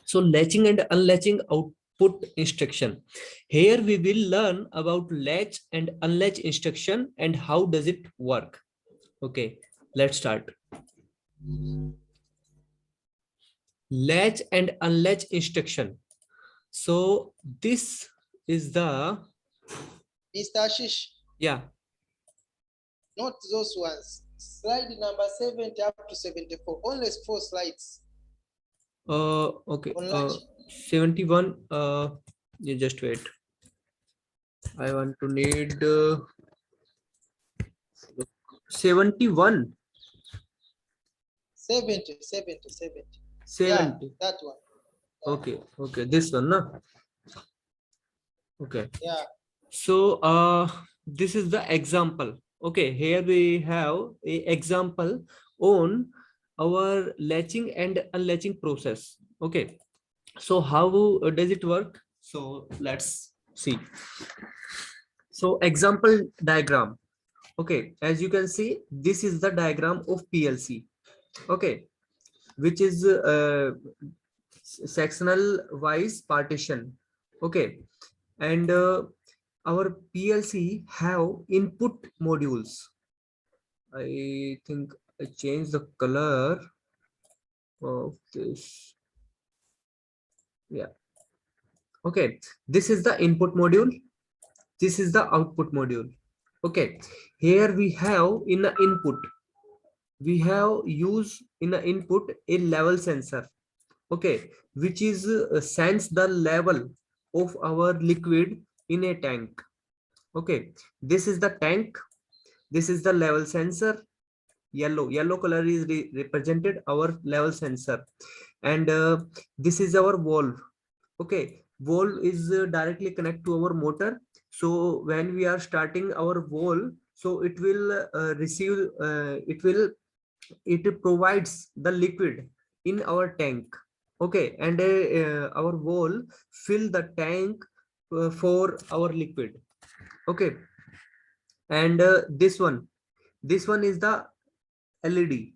So latching and unlatching output instruction. Here we will learn about latch and unlatch instruction and how does it work. Okay, let's start. Latch and unlatch instruction. So this is the, Mr. Ashish, yeah. not those ones. Slide number 70 up to 74. Only 4 slides. Okay. On latch. 71. You just wait. I want to need 71. 70. 70. Yeah, that one. Yeah. Okay. Okay. This one, no? Okay. Yeah. So this is the example. Okay. Here we have a example on our latching and unlatching process. Okay. So how does it work? So let's see. So example diagram. Okay, as you can see, this is the diagram of PLC. Okay, which is sectional wise partition. Okay, and our PLC have input modules. I think I changed the color of this. Yeah. Okay, this is the input module. This is the output module. Okay, here we have in the input, we have used in the input a level sensor. Okay, which is sense the level of our liquid in a tank. Okay, this is the tank, this is the level sensor. Yellow color is represented our level sensor, and this is our valve. Okay, valve is directly connect to our motor. So when we are starting our valve, so it will receive it provides the liquid in our tank. Okay, and our valve fill the tank for our liquid. Okay, and this one is the LED,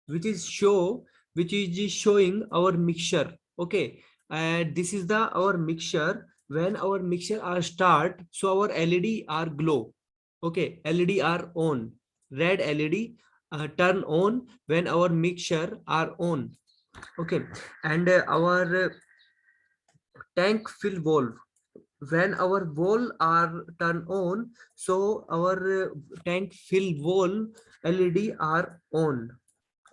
which is showing our mixture. Okay, and this is the our mixture. When our mixture are start, so our LED are glow. Okay, LED are on. Red LED turn on when our mixture are on. Okay, and our tank fill valve, when our valve are turned on, so our tank fill valve LED are on.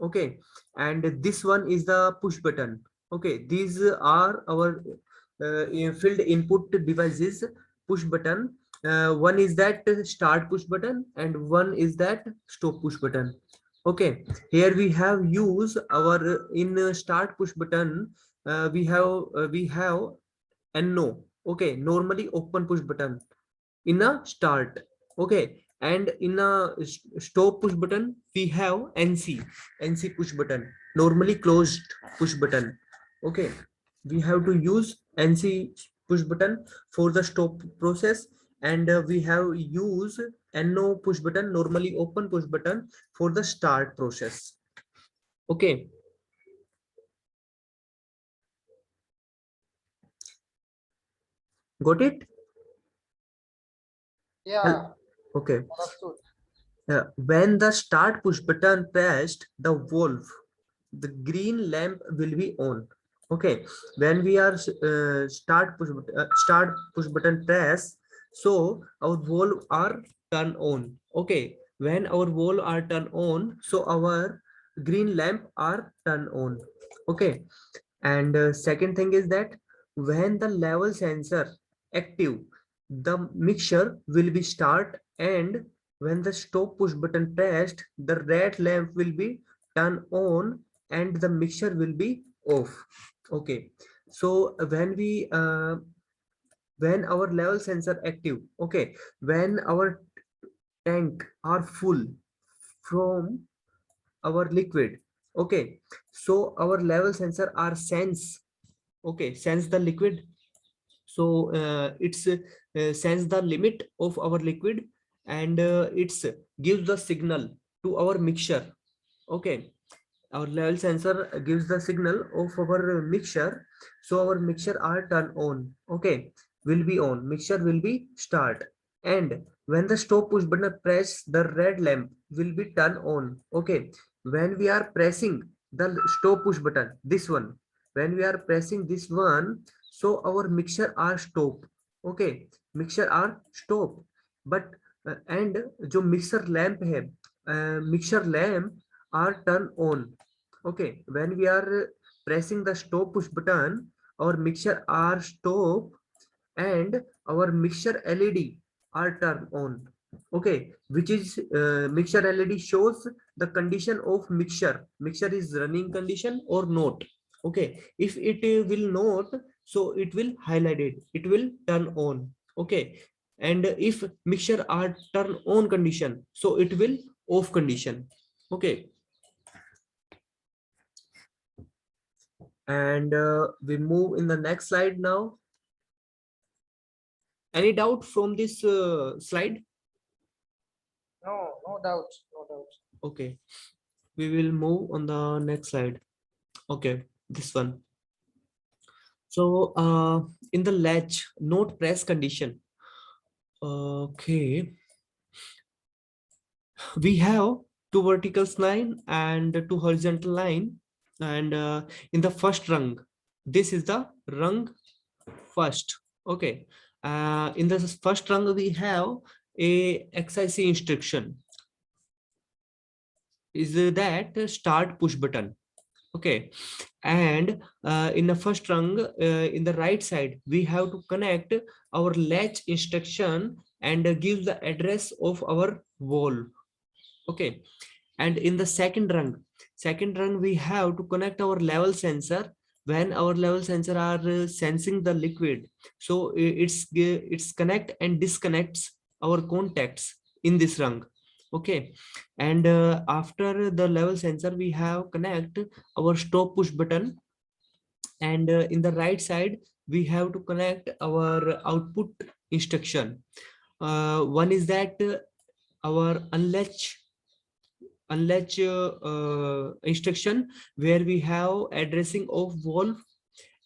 Okay, and this one is the push button. Okay, these are our filled input devices. Push button, one is that start push button and one is that stop push button. Okay, here we have used our in start push button. We have no. Okay, normally open push button in a start. Okay, and in a stop push button we have NC push button, normally closed push button. Okay, we have to use NC push button for the stop process, and we have use NO push button, normally open push button, for the start process. Okay, got it? Yeah. Okay. Understood. When the start push button pressed, the valve, the green lamp will be on. Okay, when we are start push button press, so our valve are turn on. Okay, when our valve are turn on, so our green lamp are turn on. Okay, and second thing is that when the level sensor active, the mixture will be start, and when the stop push button pressed, the red lamp will be turned on and the mixture will be off. Okay, so when our level sensor active, okay, when our tank are full from our liquid, okay, so our level sensor are sense, okay, sense the liquid. So it's sense the limit of our liquid, and it's gives the signal to our mixture. Okay, our level sensor gives the signal of our mixture, so our mixture are turn on. Okay, will be on, mixture will be start, and when the stop push button press, the red lamp will be turn on. Okay, when we are pressing the stop push button, this one, when we are pressing this one, so our mixture are stop. Okay, mixture are stop, but and जो mixer lamp है, mixer lamp are turn on. Okay, when we are pressing the stop push button, our mixture are stop, and our mixture LED are turned on. Okay, which is mixture LED shows the condition of mixture. Mixture is running condition or not. Okay, if it will not, so it will highlight it. It will turn on. Okay, and if mixture are turn on condition, so it will off condition. Okay, and we move in the next slide now. Any doubt from this slide? No, no doubt, no doubt. Okay, we will move on the next slide. Okay, this one. So in the latch not press condition, okay, we have two vertical line and two horizontal line, and in the first rung, this is the rung first. Okay, in the first rung we have a XIC instruction, is that start push button. Okay, and in the first rung, in the right side we have to connect our latch instruction and give the address of our valve. Okay, and in the second rung we have to connect our level sensor. When our level sensor are sensing the liquid, so it's connect and disconnects our contacts in this rung. Okay, and after the level sensor we have connect our stop push button, and in the right side we have to connect our output instruction. One is that our unlatch instruction, where we have addressing of valve,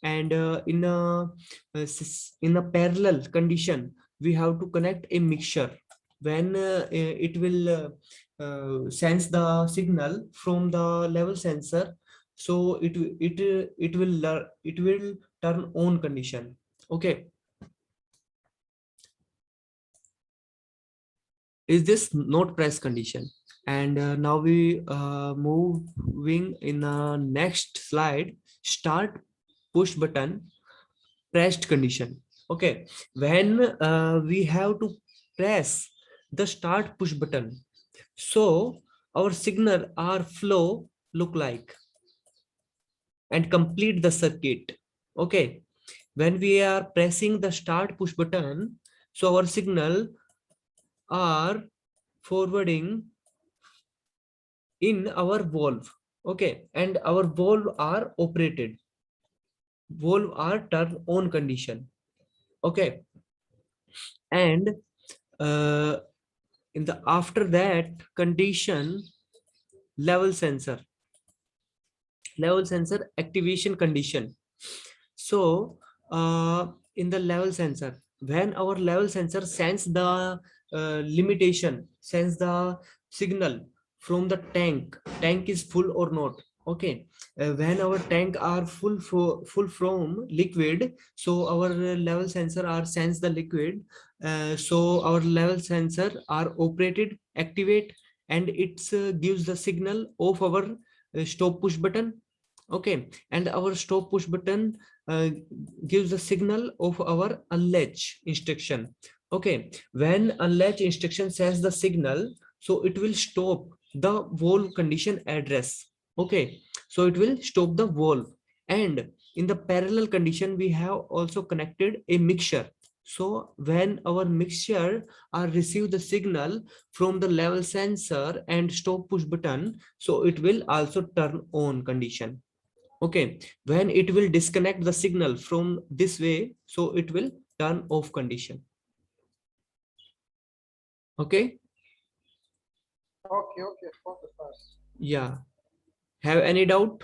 and in a parallel condition we have to connect a mixture. When it will sense the signal from the level sensor, so it will turn on condition. Okay, is this not press condition? And now we moving in the next slide, start push button pressed condition. Okay, when we have to press the start push button, so our signal or flow look like and complete the circuit. Okay, when we are pressing the start push button, so our signal are forwarding in our valve. Okay, and our valve are operated, valve are turn on condition. Okay, and uh, in the after that condition, level sensor activation condition. So in the level sensor, when our level sensor sense the limitation, sense the signal from the tank is full or not. Okay, when our tank are full from liquid, so our level sensor are sense the liquid, so our level sensor are operated, activate, and it gives the signal of our stop push button. Okay, and our stop push button gives the signal of our unlatch instruction. Okay, when unlatch instruction sends the signal, so it will stop the valve condition address. Okay, so it will stop the valve, and in the parallel condition we have also connected a mixture. So when our mixture receive the signal from the level sensor and stop push button, so it will also turn on condition. Okay, when it will disconnect the signal from this way, so it will turn off condition. Okay, Okay, okay, for the first. yeah, Have any doubt?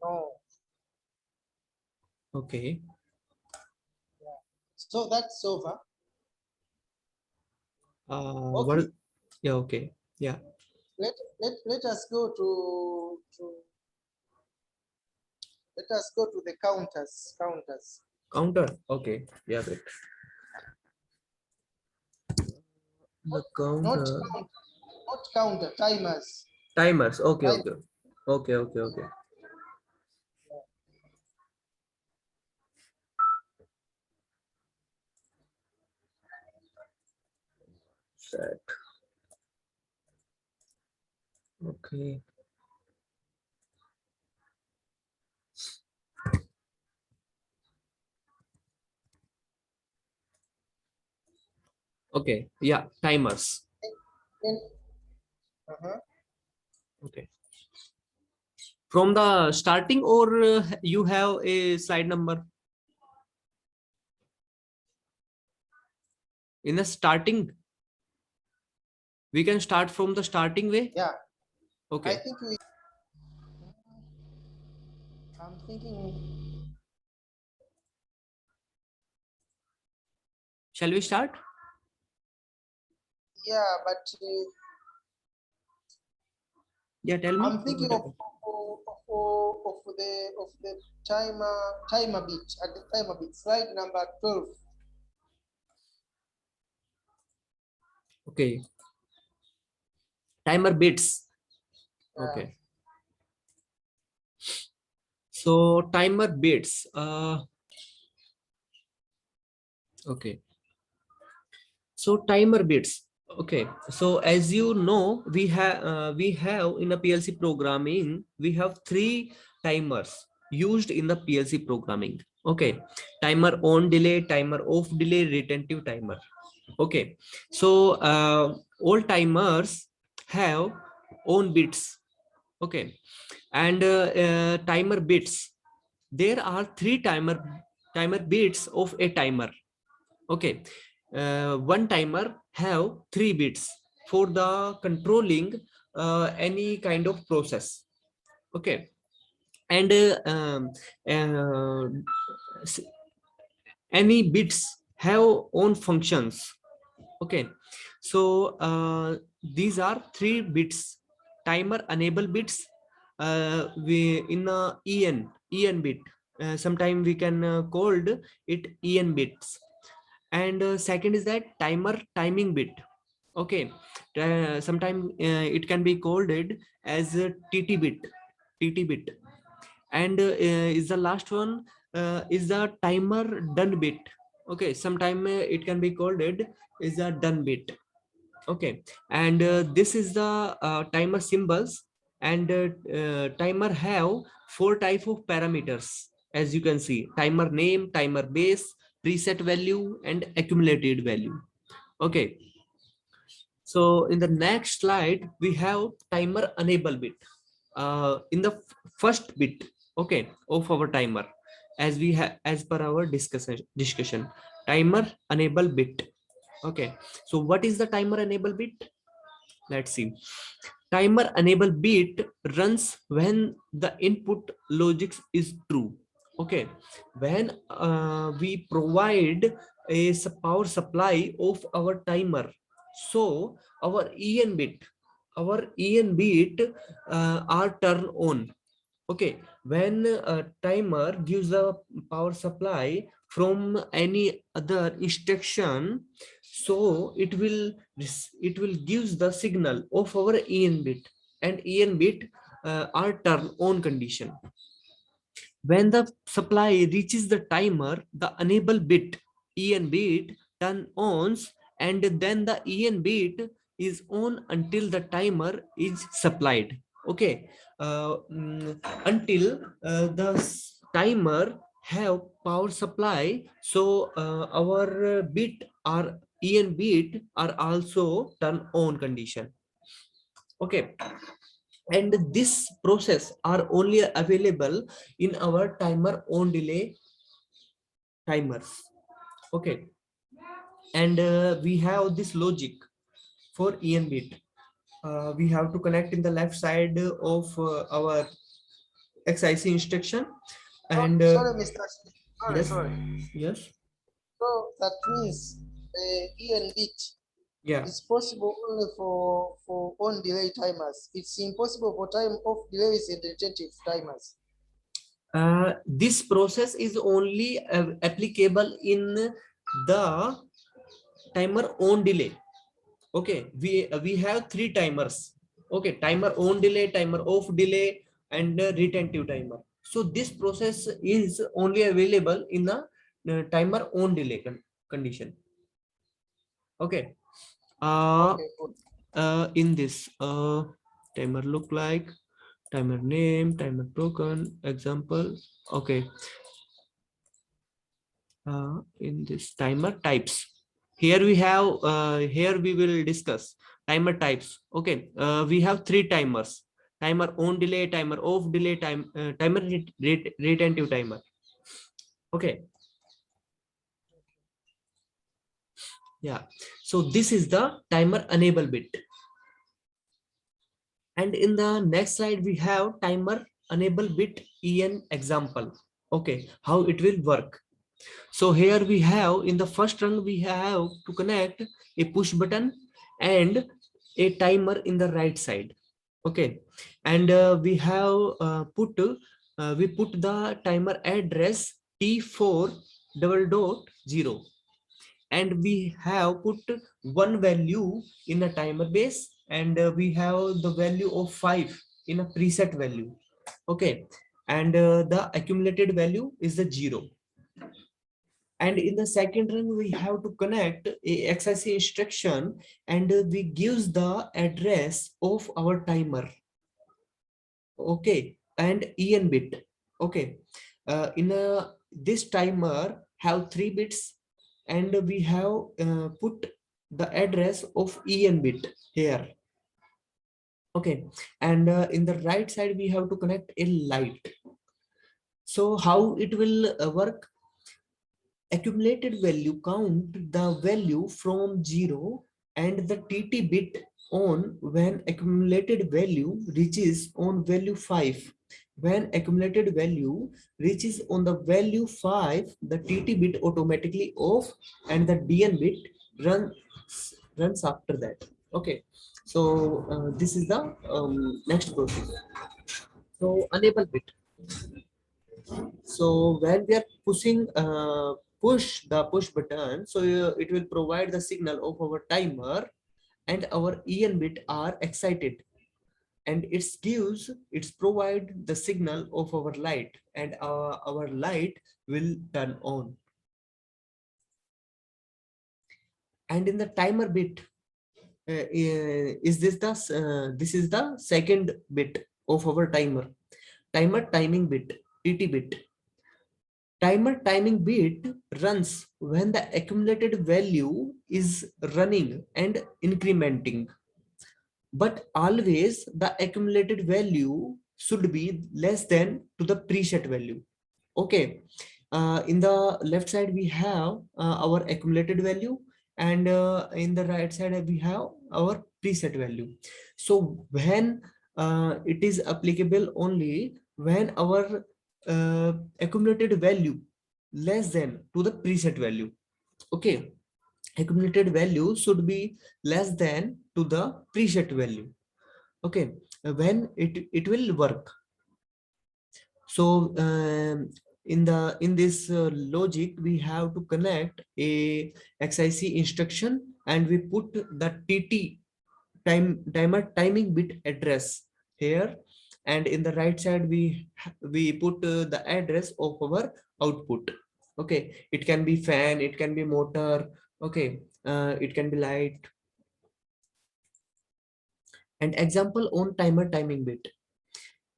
No. Okay. So that's over. What? Okay. Yeah. Okay. Yeah. Let us go to let us go to the counters. Counter. Okay. Yeah. Great. The Not counter. count, not counter, timers. Timers. Okay. Time. Okay. Okay. Okay. Okay. Set. Okay. Okay. Yeah. Timers. Then, uh-huh. Okay. From the starting, or you have a slide number in the starting? We can start from the starting way. Yeah. I Okay. think I'm thinking, Shall we start? yeah, but Yeah. Tell me. I'm thinking of the timer bit at the timer bit, slide number 12. Okay. Timer bits. Yeah. Okay. So timer bits. Okay. So timer bits. Okay. So as you know, we have in a PLC programming, we have three timers used in the PLC programming. Okay. Timer on delay, timer off delay, retentive timer. Okay. So all timers have on bits. Okay. And timer bits. There are three timer bits of a timer. Okay. One timer have 3 bits for the controlling any kind of process. Okay. And uh, s- any bits have own functions. Okay. So these are 3 bits timer enable bits. We in en bit, sometime we can called it en bits. And second is that timer timing bit. Okay. Sometime it can be called it as a tt bit. And is the last one is the timer done bit. Okay. Sometime it can be called it is a done bit. Okay. And this is the timer symbols. And timer have 4 type of parameters. As you can see, timer name, timer base, preset value, and accumulated value. Okay. So in the next slide we have timer enable bit. In the first bit, okay, of our timer, as we have as per our discussion, timer enable bit. Okay. So what is the timer enable bit? Let's see. Timer enable bit runs when the input logic is true. Okay. When we provide a power supply of our timer, so our en bit are turned on. Okay. When a timer gives a power supply from any other instruction, so it will gives the signal of our en bit, and en bit are turn on condition. When the supply reaches the timer, the enable bit, en bit, turn ons, and then the en bit is on until the timer is supplied. Okay. Until timer have power supply, so our bit or en bit are also turn on condition. Okay. And this process are only available in our timer on delay timers. Okay. And we have this logic for en bit. we have to connect in the left side of our XIC instruction, and Sorry, Mr. Ashid. Sorry, yes, sorry. yes, So that means E and bit yeah. is possible only for on delay timers. It's impossible for time off delays and retentive timers. This process is only applicable in the timer on delay. Okay, we have three timers. Okay, timer on delay, timer off delay, and retentive timer. So this process is only available in the timer on delay condition. Okay. uh, Okay, good. in this timer look like timer name, timer token, example. Okay. In this timer types, here we have here we will discuss timer types. Okay, we have three timers: timer on delay, timer off delay, timer retentive timer. Okay, yeah. So this is the timer enable bit, and in the next slide we have timer enable bit en example. Okay, how it will work. So here we have, in the first rung, we have to connect a push button and a timer in the right side. Okay, and we have we put the timer address T4 double dot 0, and we have put one value in a timer base, and we have the value of 5 in a preset value. Okay, and the accumulated value is the 0. And in the second run we have to connect a XIC instruction, and we gives the address of our timer. Okay, and en bit. Okay, in a this timer have 3 bits, and we have put the address of en bit here. Okay, and in the right side we have to connect a light. So how it will work? Accumulated value count the value from 0 and the TT bit on when accumulated value reaches on value 5. When accumulated value reaches on the value 5, the TT bit automatically off, and the DN bit runs after that. Okay, so this is the next process. So enable bit. So when we are push the push button, so it will provide the signal of our timer, and our en bit are excited, and it's provide the signal of our light, and our light will turn on. And in the timer bit, this is the second bit of our timer timing bit, TT bit. Timer timing bit runs when the accumulated value is running and incrementing, but always the accumulated value should be less than to the preset value. Okay, in the left side we have our accumulated value, and in the right side we have our preset value. So when it is applicable only when our accumulated value less than to the preset value. Okay, accumulated value should be less than to the preset value. Okay, when it will work. So in this logic we have to connect a XIC instruction, and we put the TT timer timing bit address here, and in the right side we put the address of our output. Okay, it can be fan, it can be motor. Okay, it can be light. And example on timer timing bit.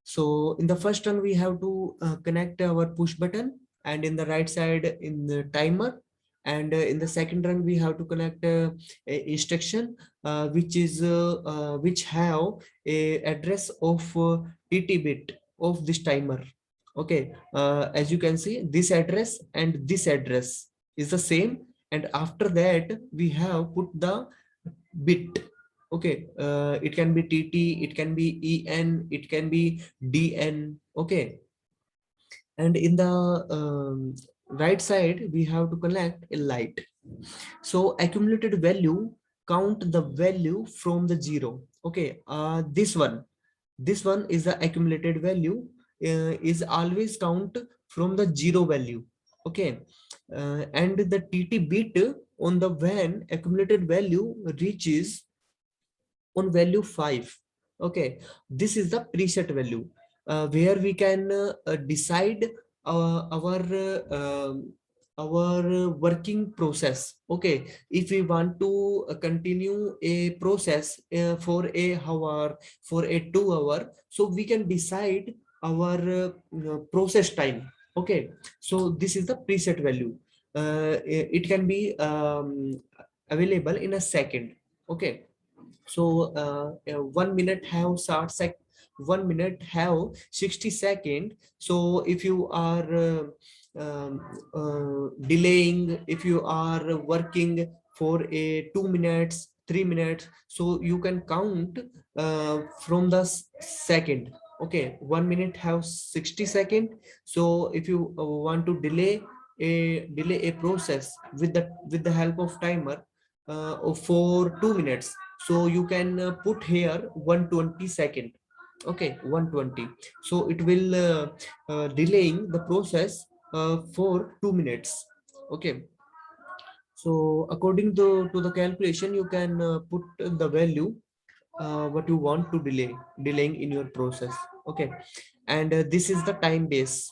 So in the first one we have to connect our push button, and in the right side in the timer, and in the second run we have to connect a instruction which have a address of TT bit of this timer. Okay, as you can see, this address and this address is the same, and after that we have put the bit. Okay, it can be TT, it can be EN, it can be DN. Okay, and in the right side we have to collect a light. So accumulated value, count the value from the zero. Okay, this one is the accumulated value, is always count from the zero value. Okay, and the TT bit on the when accumulated value reaches on value 5. Okay, this is the preset value, where we can decide our working process. Okay, if we want to continue a process for a hour, for a 2 hour, so we can decide our process time. Okay, so this is the preset value. It can be available in a second. Okay, so 1 minute have 1 minute have 60 seconds. So if you are delaying, if you are working for a 2 minutes 3 minutes, so you can count from the second. Okay, 1 minute have 60 seconds. So if you want to delay a process with the help of timer for 2 minutes, so you can put here 120 second. Okay, 120, so it will delaying the process for 2 minutes. Okay, so according to the calculation you can put the value what you want to delaying in your process. Okay, and this is the time base,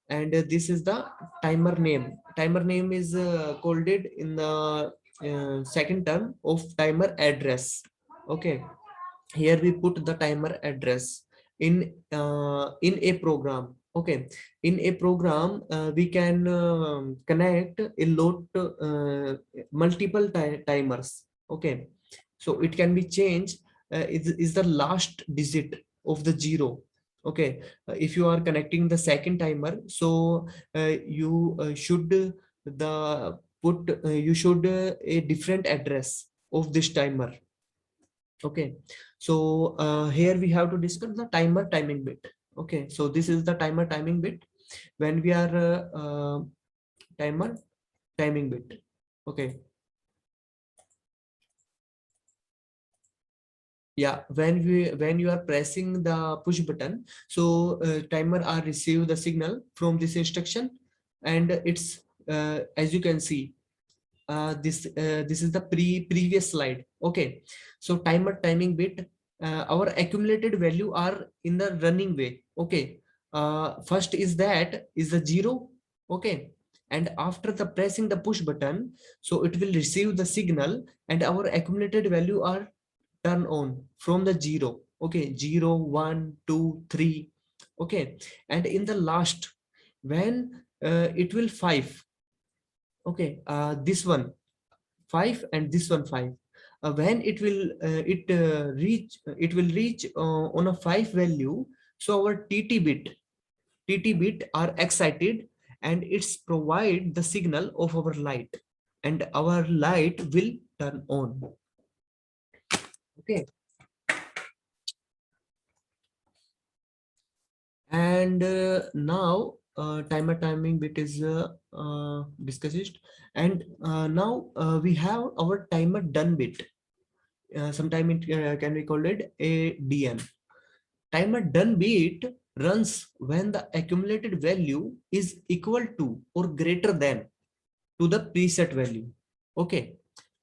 and this is the timer name is called it in the second term of timer address. Okay, here we put the timer address in a program. Okay, in a program we can connect a lot multiple timers. Okay, so it can be changed, is the last digit of the zero. Okay, if you are connecting the second timer, so you should the put you should a different address of this timer. Okay, so here we have to discuss the timer timing bit. Okay, so this is the timer timing bit when we are timer timing bit. Okay, yeah, when you are pressing the push button, so timer are receive the signal from this instruction, and it's as you can see, this is the previous slide. Okay, so timer timing bit, our accumulated value are in the running way. Okay, first is that is the zero. Okay, and after the pressing the push button, so it will receive the signal, and our accumulated value are turn on from the zero. Okay, 0 1 2 3. Okay, and in the last, when it will 5. Okay, this one 5 and this one 5, when it will it will reach on a 5 value, so our tt bit are excited, and it's provide the signal of our light, and our light will turn on. Okay, and now timer timing bit is discussed, and now we have our timer done bit. Sometime it can be called it a DM. Timer done bit runs when the accumulated value is equal to or greater than to the preset value. Okay,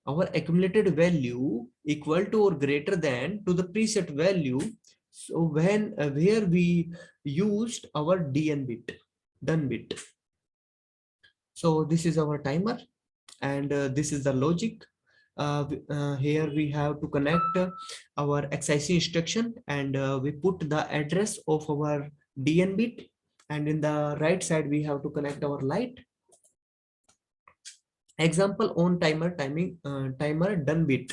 our accumulated value equal to or greater than to the preset value. So when where we used our DN bit, done bit. So this is our timer, and this is the logic. Here we have to connect our XIC instruction, and we put the address of our DN bit, and in the right side we have to connect our light. Example on timer done bit.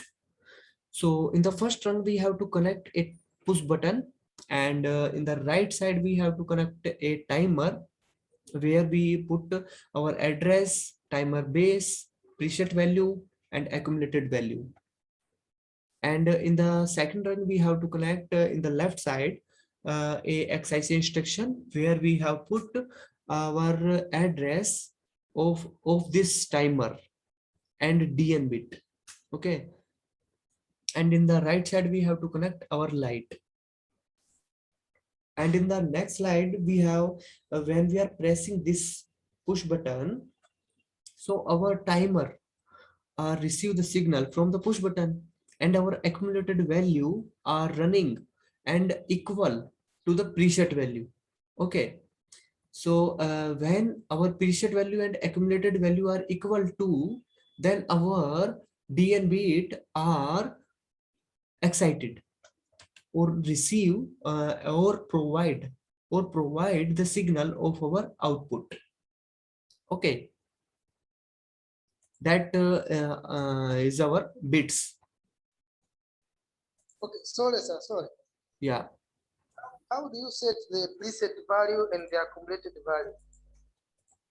So in the first run we have to connect a push button, and in the right side we have to connect a timer, where we put our address, timer base, preset value, and accumulated value. And in the second run, we have to connect in the left side a XIC instruction where we have put our address of this timer and DN bit. Okay. And in the right side, we have to connect our light. And in the next slide, we have when we are pressing this push button, so our timer receive the signal from the push button, and our accumulated value are running and equal to the preset value. Okay, so when our preset value and accumulated value are equal to, then our DN bit are excited or receive or provide the signal of our output. Okay, that is our bits. Okay, sorry, sir, sorry. Yeah. How do you set the preset value and the accumulated value?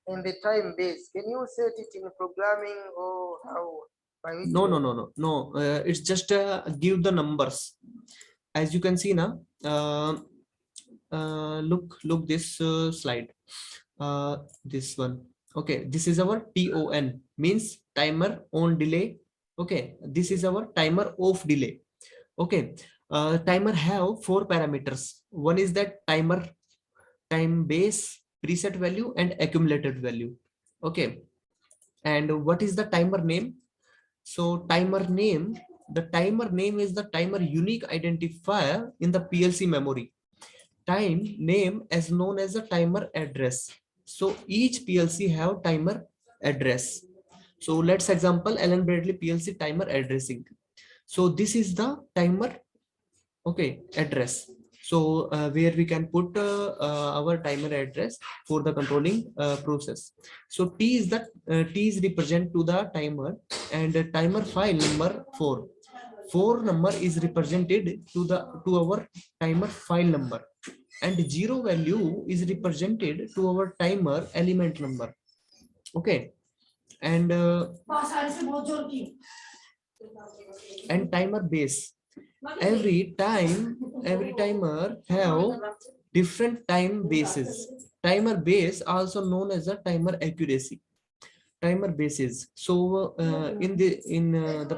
And the time base, can you set it in programming or how? By which No, way? no, no, no, no. It's just give the numbers. As you can see now, look this slide. This one. Okay, this is our TON, means timer on delay. Okay, this is our timer off delay. Okay, timer have 4 parameters. One is that timer time base, preset value, and accumulated value. Okay, and what is the timer name? So the timer name is the timer unique identifier in the PLC memory. Time name as known as the timer address. So each PLC have timer address. So let's example Allen Bradley PLC timer addressing. So this is the timer, okay, address. So where we can put our timer address for the controlling process. So T is represent to the timer, and the timer file number 4 number is represented to our timer file number, and 0 value is represented to our timer element number. Okay, and timer base. Every timer have different time bases. Timer base also known as a timer accuracy. Timer bases. So in the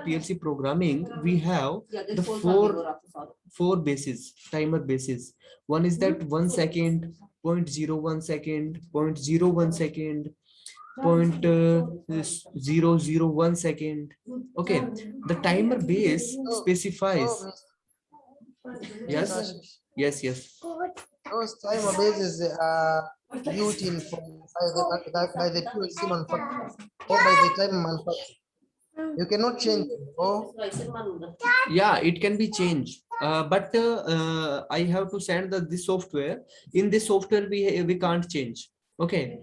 PLC programming, we have the four bases, timer bases. One is that 1 second, 0.01 second, 0.01 second, 0.001 second. Okay, the timer base Oh, specifies. Mr. Yes, Ashish, yes. those timer bases are built in by the PLC manufacturer or by the time manufacturer. You cannot change them. Oh, Yeah, it can be changed. But I have to send this software. In this software, we can't change. Okay,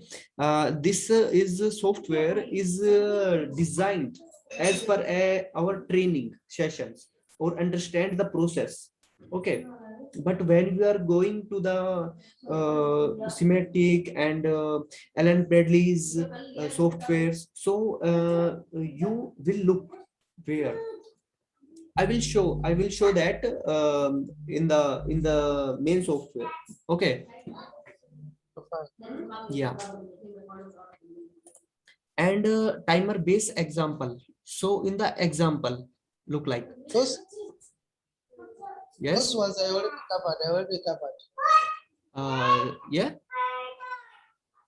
this is software is designed as per our training sessions or understand the process. Okay, but when we are going to the Symantec and Alan Bradley's softwares, so you will look where I will show that in the main software. Okay. Yeah. And timer base example. So in the example, look like. those Yes. ones I already covered. Yeah.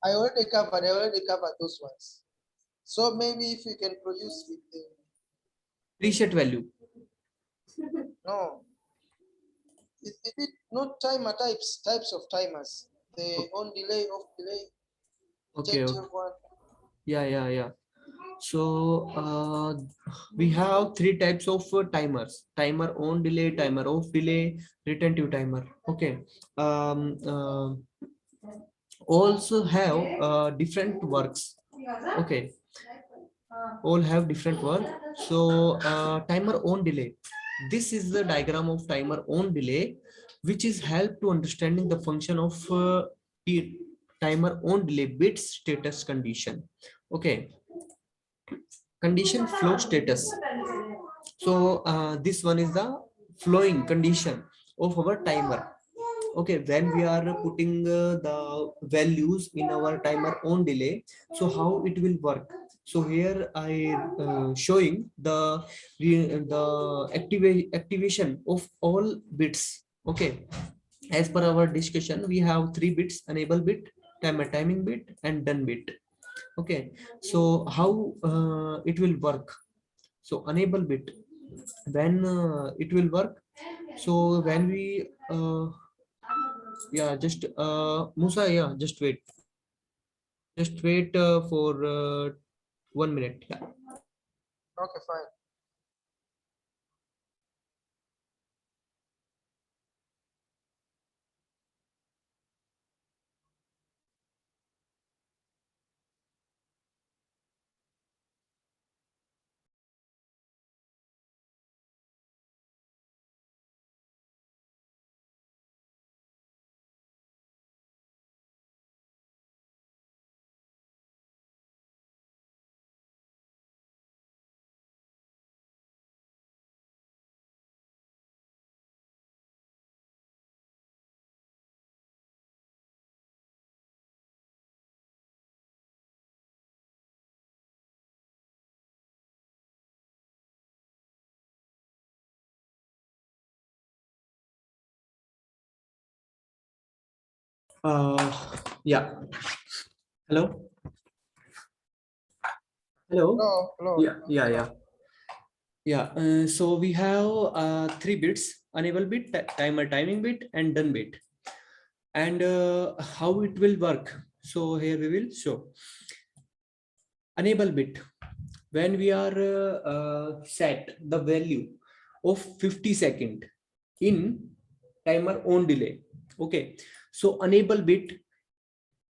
I already covered those ones. So maybe if you can produce with the Preset value. no. Is it not timer types of timers? The on delay, off delay, Okay. detective one. Yeah. So we have 3 types of timers: timer on delay, timer off delay, retentive timer. Okay. Also have different works. Okay, all have different work. So timer on delay, this is the diagram of timer on delay, which is help to understanding the function of timer on delay bit status condition. Okay, condition flow status. So this one is the flowing condition of our timer. Okay, when we are putting the values in our timer on delay, so how it will work. So here I showing the activation of all bits. Okay, as per our discussion, we have three bits: enable bit, timer timing bit, and done bit. Okay, so how it will work. So enable bit, when it will work. So when we yeah, just Musa, yeah, just wait for 1 minute. Yeah. Okay, fine. uh yeah, hello, hello. Hello, hello. Yeah. Yeah, so we have three bits: enable bit, timer timing bit, and done bit. And how it will work. So here we will show enable bit. When we are set the value of 50 second in timer on delay. Okay, so enable bit,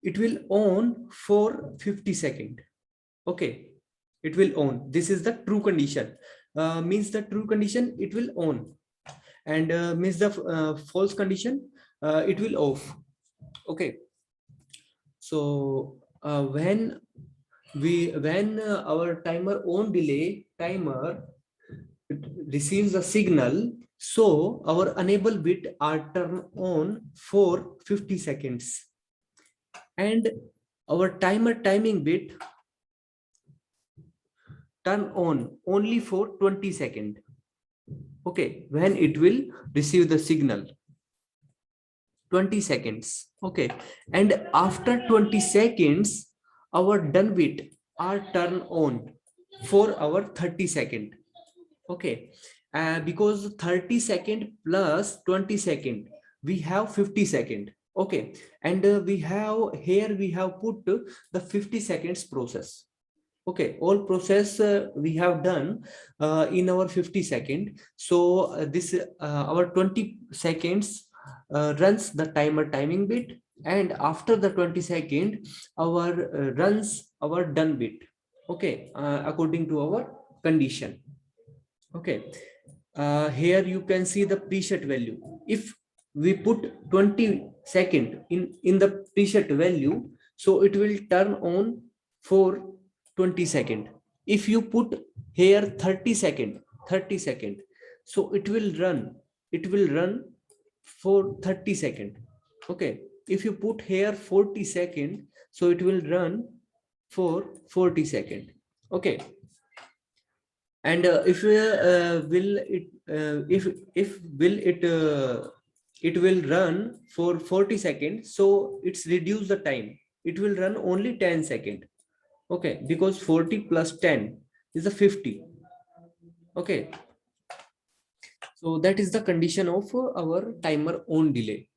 it will on for 50 second. Okay, it will on. This is the true condition. Means the true condition, it will on, and means the false condition, it will off. Okay, so when our timer on delay timer receives a signal, so our enable bit are turned on for 50 seconds, and our timer timing bit turn on only for 20 seconds. Okay, when it will receive the signal, 20 seconds. Okay, and after 20 seconds, our done bit are turned on for our 30 second. Okay, because 30 second plus 20 second, we have 50 second. Okay, and we have here, we have put the 50 seconds process. Okay, all process we have done in our 50 second. So this our 20 seconds runs the timer timing bit, and after the 20 second, our runs our done bit. Okay, according to our condition. Okay, here you can see the preset value. If we put 20 second in the preset value, so it will turn on for 20 second. If you put here 30 second, 30 second, so it will run for 30 second. Okay, if you put here 40 second, so it will run for 40 second. Okay, and if will it if will it it will run for 40 seconds, so it's reduce the time, it will run only 10 second. Okay, because 40 plus 10 is a 50. Okay, so that is the condition of our timer on delay.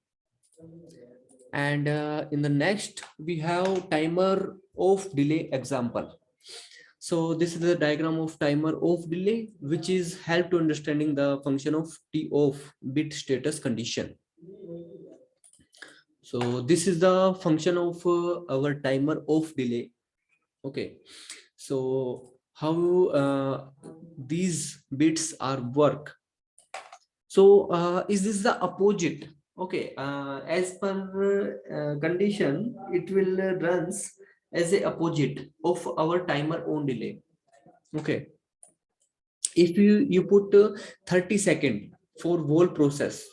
And in the next, we have timer off delay example. So this is the diagram of timer off delay, which is help to understanding the function of T off bit status condition. So this is the function of our timer off delay. Okay, so how these bits are work. So is this the opposite? Okay, as per condition, it will runs as a opposite of our timer on delay. Okay, If you put 30 second for whole process,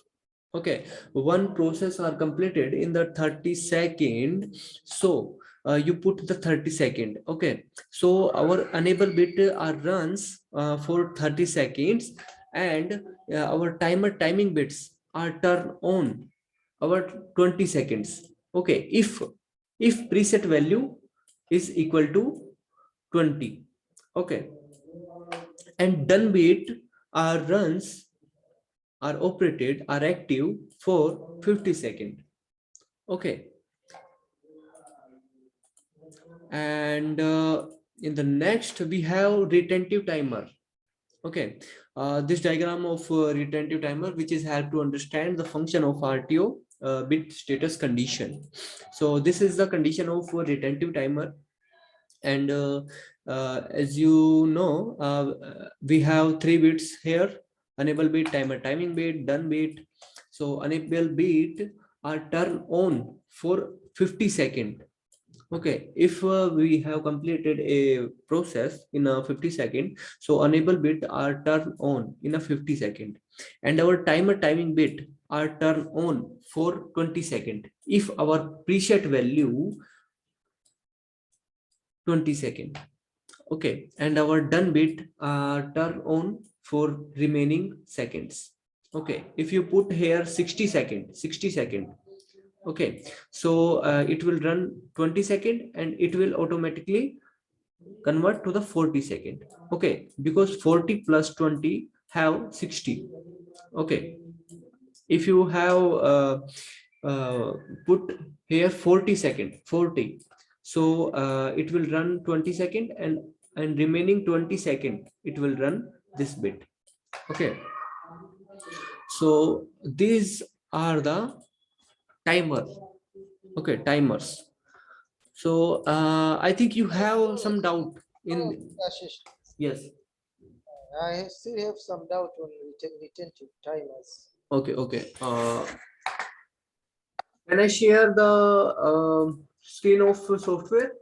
okay, one process are completed in the 30 second, so you put the 30 second, okay, so our enable bit are runs for 30 seconds, and our timing bits are turn on our 20 seconds, okay, if preset value is equal to 20, okay, and done bit are runs are operated are active for 50 seconds, okay, and in the next we have retentive timer, okay, this diagram of retentive timer which is help to understand the function of RTO bit status condition. So this is the condition of retentive timer, and as you know, we have three bits here: enable bit, timer timing bit, done bit. So enable bit are turned on for 50 seconds, okay, if we have completed a process in a 50 second, so enable bit are turned on in a 50 second, and our timer timing bit are turned on for 20 second if our preset value 20 second, okay, and our done bit turn on for remaining seconds, okay, if you put here 60 second, okay, so it will run 20 second and it will automatically convert to the 40 second, okay, because 40 plus 20 have 60, okay, if you have uh, put here 40 second 40, so it will run 20 second, and remaining 20 second it will run this bit, okay, so these are the timer, okay, timers. So I think you have some doubt Oh, in. Ashish, Yes. I still have some doubt on retentive timers. Okay, okay. Can I share the screen of software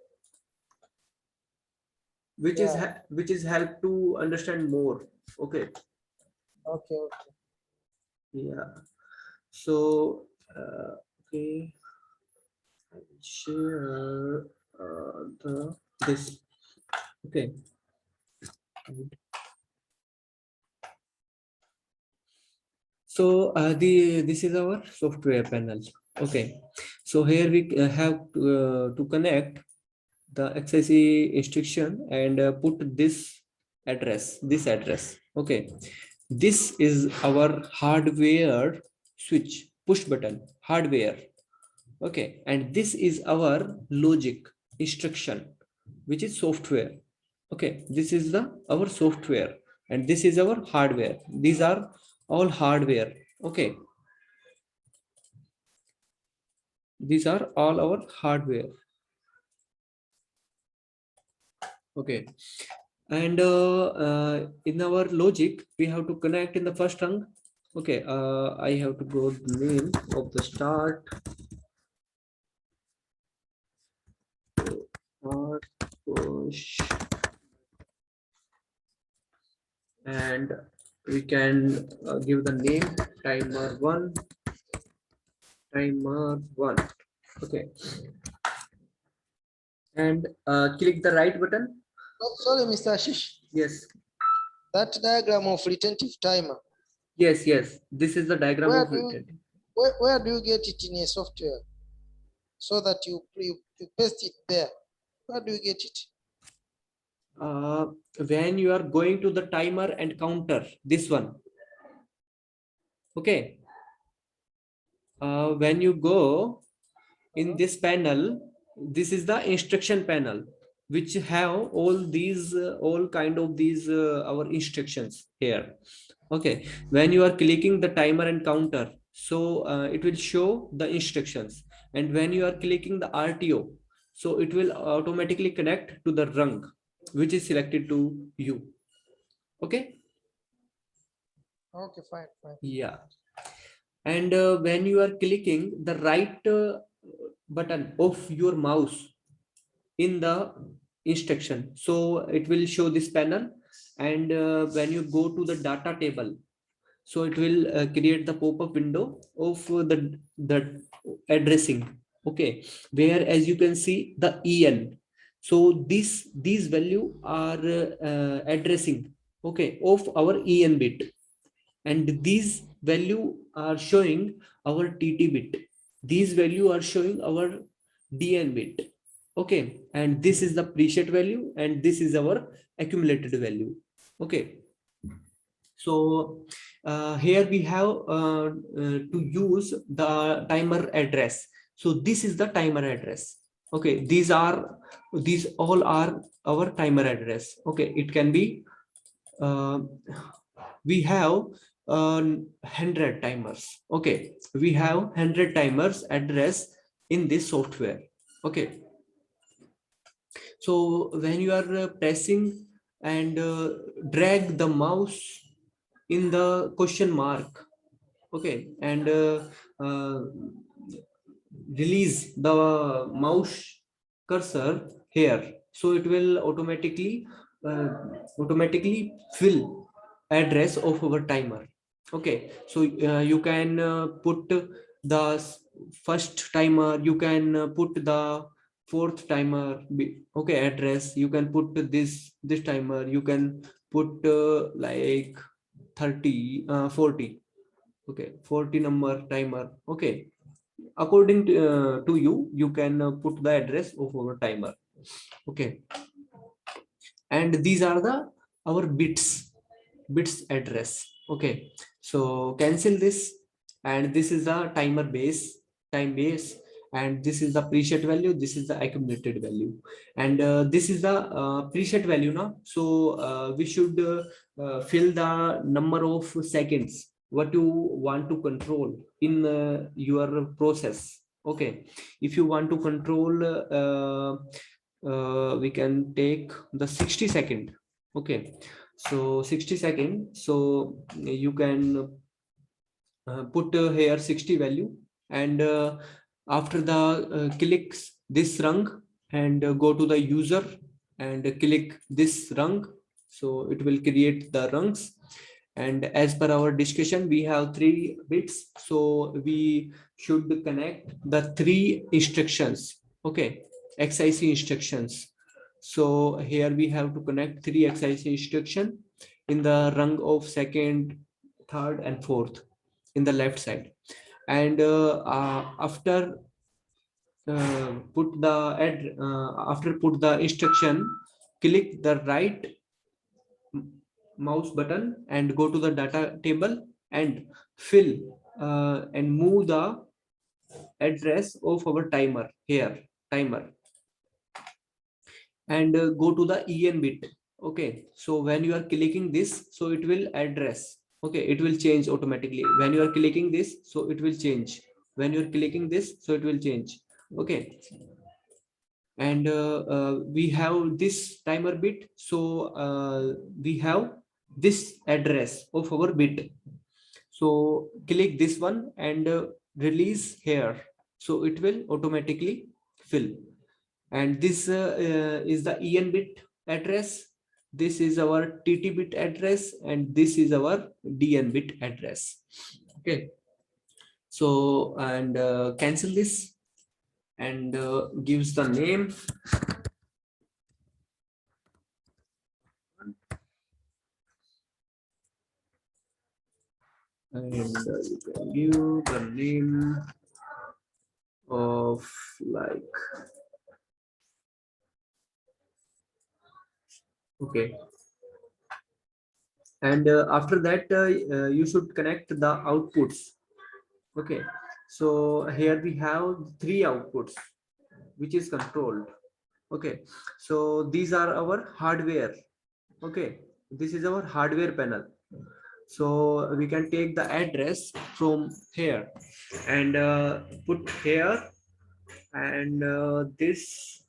Yeah, which is help to understand more? Okay. okay, okay. Yeah. So okay, I will share the this. Okay. So the this is our software panel. Okay. So here we have to connect the XIC instruction and put this address, okay, this is our hardware switch push button hardware, okay, and this is our logic instruction which is software, okay, this is the our software, and this is our hardware, these are all hardware, okay, these are all our hardware, okay, and in our logic we have to connect in the first rung, okay, I have to go the name of the start push, and we can give the name timer one, okay, and click the right button. Oh, sorry, Mr. Ashish. Yes, That diagram of retentive timer, yes, this is the diagram where of do you it. where do you get it in a software so that you paste it there? Where do you get it? uh, when you are going to the timer and counter, this one, okay, when you go in this panel, this is the instruction panel which have all these all kind of these our instructions here, okay, when you are clicking the timer and counter, so it will show the instructions, and when you are clicking the RTO, so it will automatically connect to the rung which is selected to you, okay, Okay, fine, fine. yeah, and when you are clicking the right button of your mouse in the instruction, so it will show this panel, And when you go to the data table, so it will create the pop-up window of the addressing. Okay, where as you can see the en, so these value are addressing, okay, of our en bit, and these value are showing our tt bit, these value are showing our dn bit. Okay, and this is the preset value and this is our accumulated value. Okay, so here we have to use the timer address. So this is the timer address. Okay, these all are our timer address. Okay, it can be uh, we have 100 timers. Okay, we have 100 timers address in this software. Okay, so when you are pressing and drag the mouse in the question mark, okay, and uh, release the mouse cursor here, so it will uh, automatically fill address of our timer. Okay, so you can put the first timer, you can put the fourth timer, okay, address, you can put this timer, you can put like 30 40, okay, 40 number timer. Okay, according to you, you can put the address of our timer. Okay, and these are the our bits address. Okay, so cancel this, and this is the timer base, time base, and this is the preset value, this is the accumulated value, and this is the preset value now. So we should fill the number of seconds what you want to control in your process. Okay, if you want to control we can take the 60 second. Okay, so 60 second, so you can put here 60 value, and after the clicks this rung, and go to the user and click this rung, so it will create the rungs. And as per our discussion, we have 3 bits, so we should connect the 3 instructions. Okay, xic instructions. So here we have to connect 3 xic instruction in the rung of second, third and fourth in the left side. And after put the instruction, click the right mouse button and go to the data table and fill and move the address of our timer here, timer, and go to the en bit. Okay, so when you are clicking this, so it will address. Okay, it will change automatically when you are clicking this, so it will change when you are clicking this, so it will change. Okay, and we have this timer bit, so we have this address of our bit, so click this one and release here, so it will automatically fill. And this is the en bit address, this is our tt bit address, and this is our dn bit address. Okay, so and cancel this, and gives the name, and you can give the name of like, okay, and after that you should connect the outputs. Okay, so here we have 3 outputs which is controlled. Okay, so these are our hardware. Okay, this is our hardware panel, so we can take the address from here and put here, and this,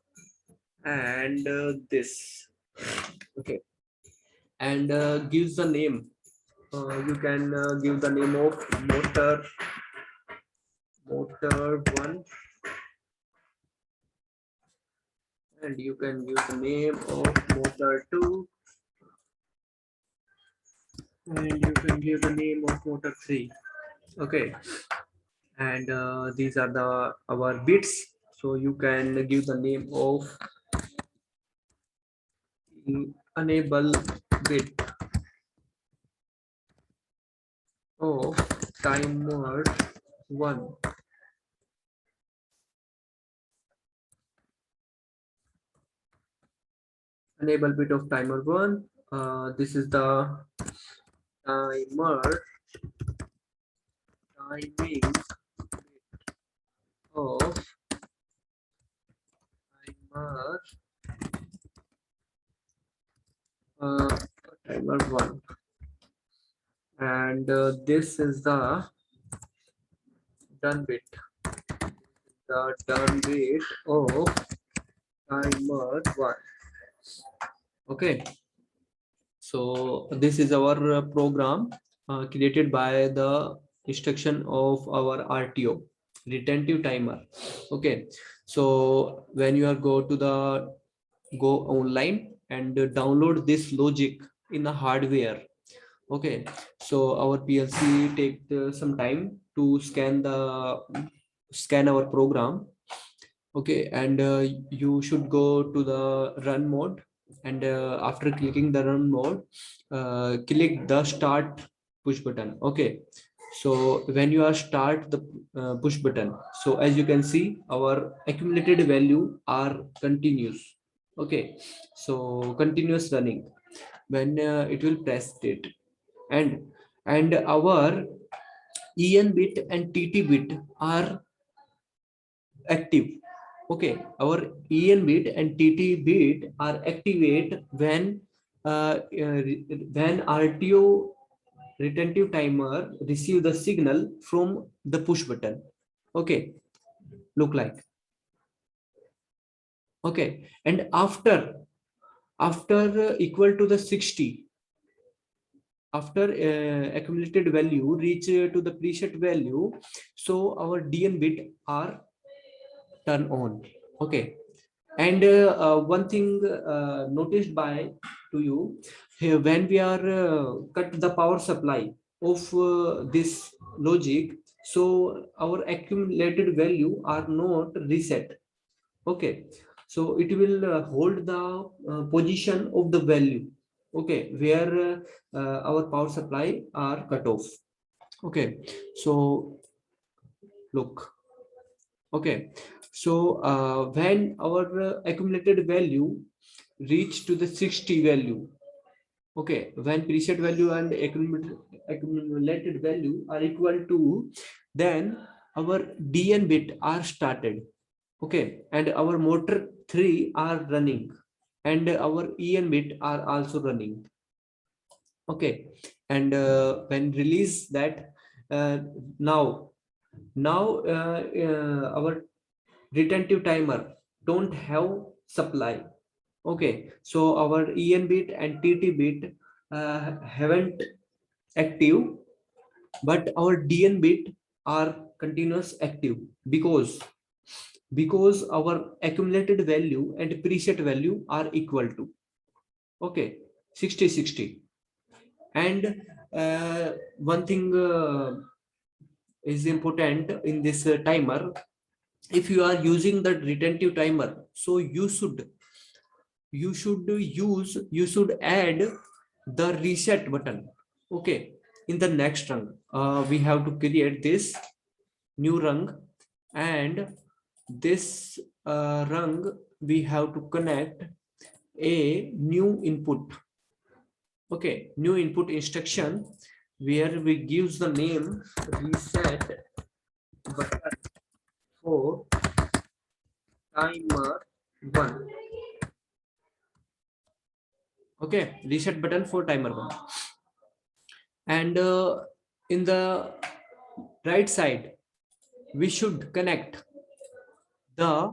and this. Okay, and gives the name, you can give the name of motor 1, and you can give the name of motor 2, and you can give the name of motor 3. Okay, and these are the our bits, so you can give the name of enable bit of timer 1. Enable bit of timer 1. This is the timer timing of timer uh, timer 1, and this is the done bit, the done bit of timer 1. Okay, so this is our program created by the instruction of our RTO, retentive timer. Okay, so when you are go online and download this logic in the hardware. Okay, so our PLC take some time to scan our program. Okay, and you should go to the run mode, and after clicking the run mode, click the start push button. Okay, so when you are start the push button, so as you can see, our accumulated value are continuous. Okay, so continuous running when it will press it, and our en bit and tt bit are active. Okay, our en bit and tt bit are activate when RTO retentive timer receive the signal from the push button. Okay, look like. Okay, and after equal to the 60, after accumulated value reach to the preset value, so our dn bit are turn on. Okay, and one thing noticed by to you here, when we are cut the power supply of this logic, so our accumulated value are not reset. Okay, so it will hold the position of the value. Okay, where our power supply are cut off. Okay, so look. Okay, so when our accumulated value reach to the 60 value, okay, when preset value and accumulated value are equal to, then our dn bit are started. Okay, and our motor 3 are running, and our en bit are also running. Okay, and when release that, now our retentive timer don't have supply. Okay, so our en bit and tt bit haven't active, but our dn bit are continuous active, because our accumulated value and preset value are equal to, okay, 60 60. And one thing is important in this timer. If you are using the retentive timer, so you should add the reset button. Okay, in the next rung, we have to create this new rung, and this rung we have to connect a new input. Okay, new input instruction, where we gives the name reset button for timer 1. Okay, reset button for timer 1, and in the right side we should connect the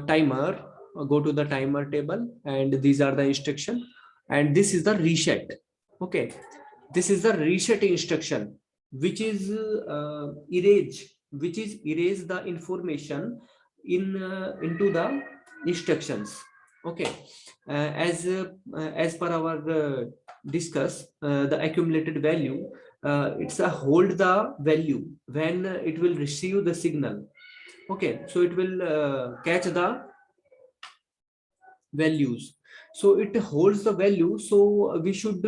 timer. Go to the timer table, and these are the instruction, and this is the reset. Okay, this is the reset instruction, which is erase the information into the instructions. Okay, as per our discuss the accumulated value. It's a hold the value when it will receive the signal. Okay, so it will catch the values, so it holds the value, so we should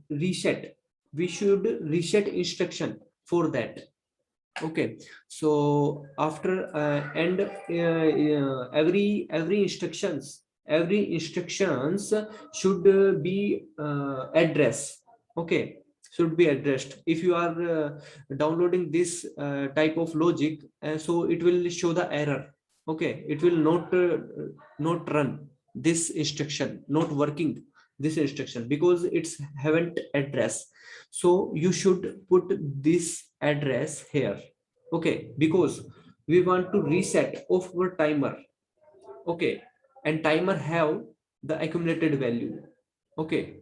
reset instruction for that. Okay, so after and every instructions should be address. Okay, should be addressed. If you are downloading this type of logic, so it will show the error. Okay, it will not run this instruction, not working this instruction, because it's haven't address. So you should put this address here. Okay, because we want to reset of our timer. Okay, and timer have the accumulated value. Okay,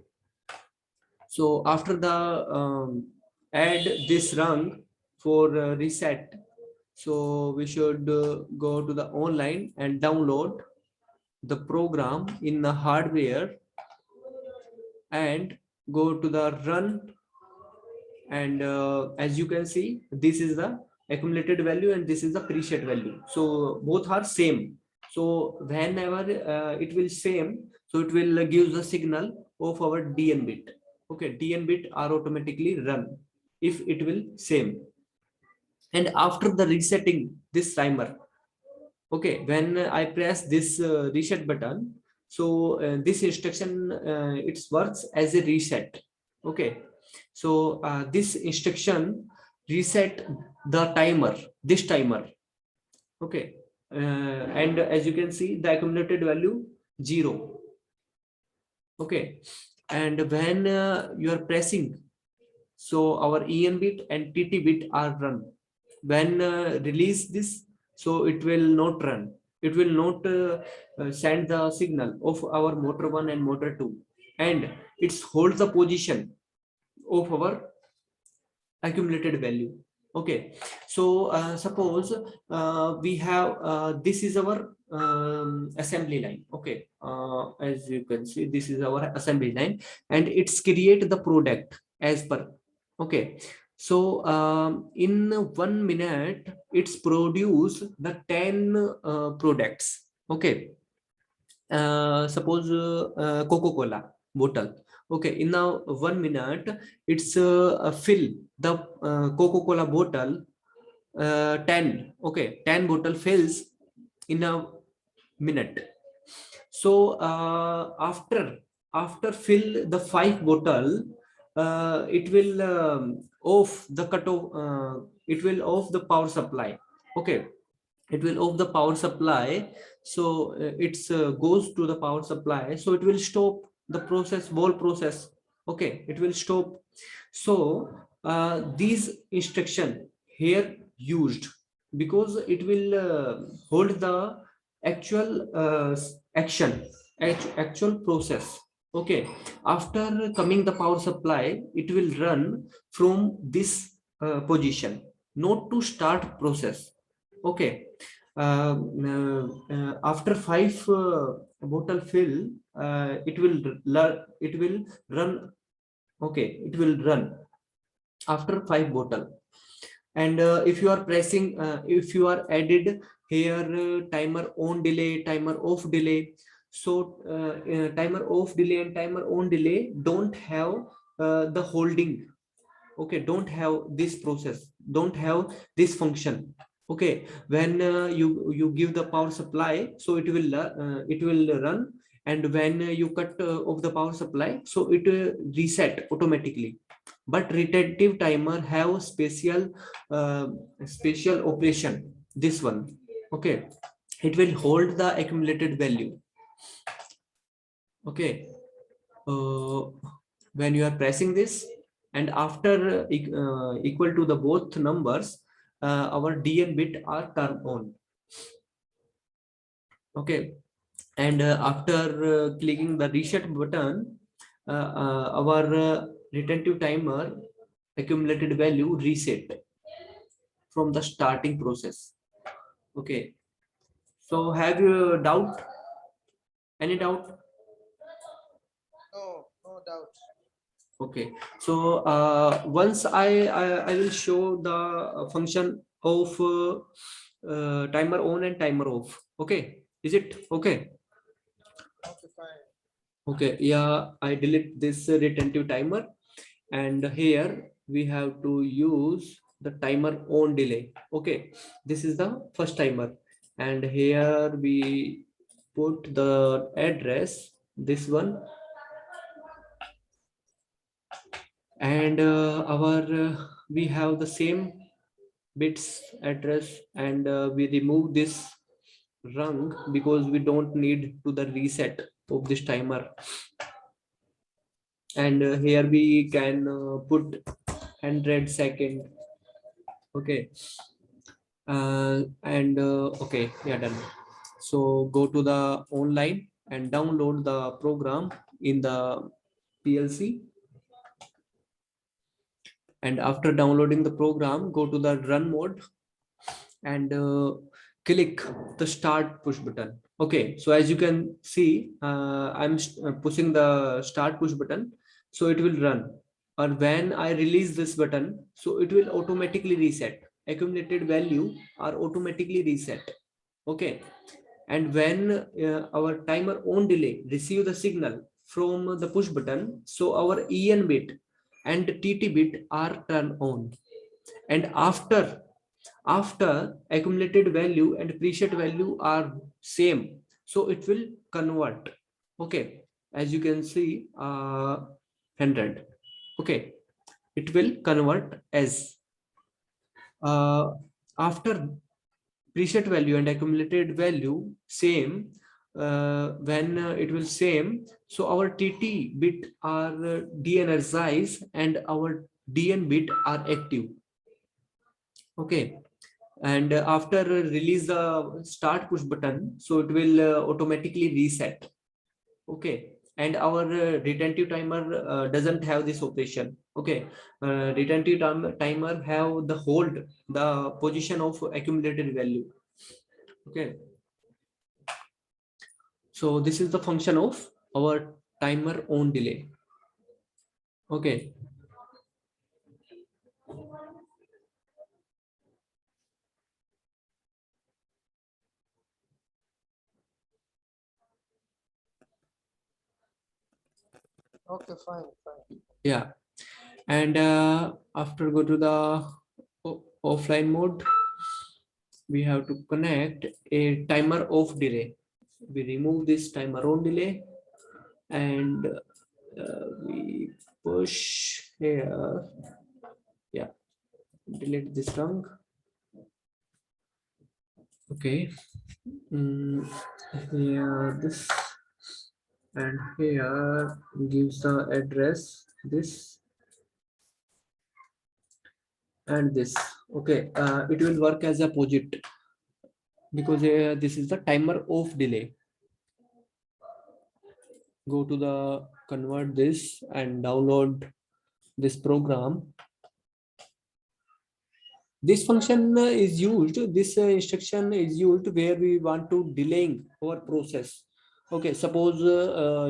so after the add this rung for reset, so we should go to the online and download the program in the hardware and go to the run. And as you can see, this is the accumulated value and this is the preset value, so both are same. So whenever it will same, so it will give the signal of our dn bit. Okay, dn bit are automatically run if it will same. And after the resetting this timer, okay, when I press this reset button, so this instruction it works as a reset. Okay, so this instruction reset the timer, this timer. Okay, and as you can see, the accumulated value 0. Okay, and when you are pressing, so our en bit and tt bit are run. When release this, so it will not run, it will not send the signal of our motor 1 and motor 2, and it's hold the position of our accumulated value. Okay, so suppose we have this is our assembly line. Okay, as you can see, this is our assembly line, and it's create the product as per. Okay, so in 1 minute it's produce the 10 products. Okay, suppose coca-cola bottle. Okay, in now 1 minute it's fill the coca-cola bottle 10. Okay, 10 bottle fills in a minute. So after fill the 5 bottle, it will off the cut off, it will off the power supply. Okay, it will off the power supply. So it's goes to the power supply, so it will stop the process, whole process. Okay, it will stop. So these instruction here used, because it will hold the actual action, actual process. Okay, after coming the power supply, it will run from this position, not to start process. Okay, after 5 bottle fill, it will run. Okay, it will run after 5 bottle. And if you are pressing, if you are added here timer on delay, timer off delay, so timer off delay and timer on delay don't have the holding. Okay, don't have this process, don't have this function. Okay, when you give the power supply, so it will run. And when you cut off the power supply, so it reset automatically. But retentive timer have uh, special operation, this one. Okay, it will hold the accumulated value. Okay, uh, when you are pressing this, and after equal to the both numbers, our dn bit are turned on. Okay, and after clicking the reset button, our retentive timer accumulated value reset from the starting process. Okay, so have you doubt, any doubt? No, no doubt. Okay, so once I will show the function of timer on and timer off. Okay, is it okay? Okay, fine. Okay, yeah, I delete this retentive timer, and here we have to use the timer on delay. Okay, this is the first timer, and here we put the address, this one, and our we have the same bits address, and we remove this rung because we don't need to the reset of this timer, and here we can put 100 second. Okay, and okay, yeah, done. So go to the online and download the program in the PLC, and after downloading the program, go to the run mode and click the start push button. Okay, so as you can see, I'm pushing the start push button, so it will run. Or when I release this button, so it will automatically reset. Accumulated value are automatically reset. Okay, and when our timer on delay receive the signal from the push button, so our en bit and tt bit are turned on, and after accumulated value and preset value are same, so it will convert. Okay, as you can see, 100. Okay, it will convert as uh, after preset value and accumulated value same, when it will same, so our tt bit are de-energized and our dn bit are active. Okay, and after release the start push button, so it will automatically reset. Okay, and our retentive timer doesn't have this operation. Okay, retentive timer have the hold the position of accumulated value. Okay, so this is the function of our timer on delay. Okay, Okay, fine, fine. yeah, and after go to the offline mode, we have to connect a timer off delay. We remove this timer on delay, and we push here. Yeah, delete this rung. Okay, here this, and here gives the address this and this. Okay, it will work as a opposite because this is the timer off delay. Go to the convert this and download this program. This function is used, this instruction is used where we want to delaying our process. Okay, suppose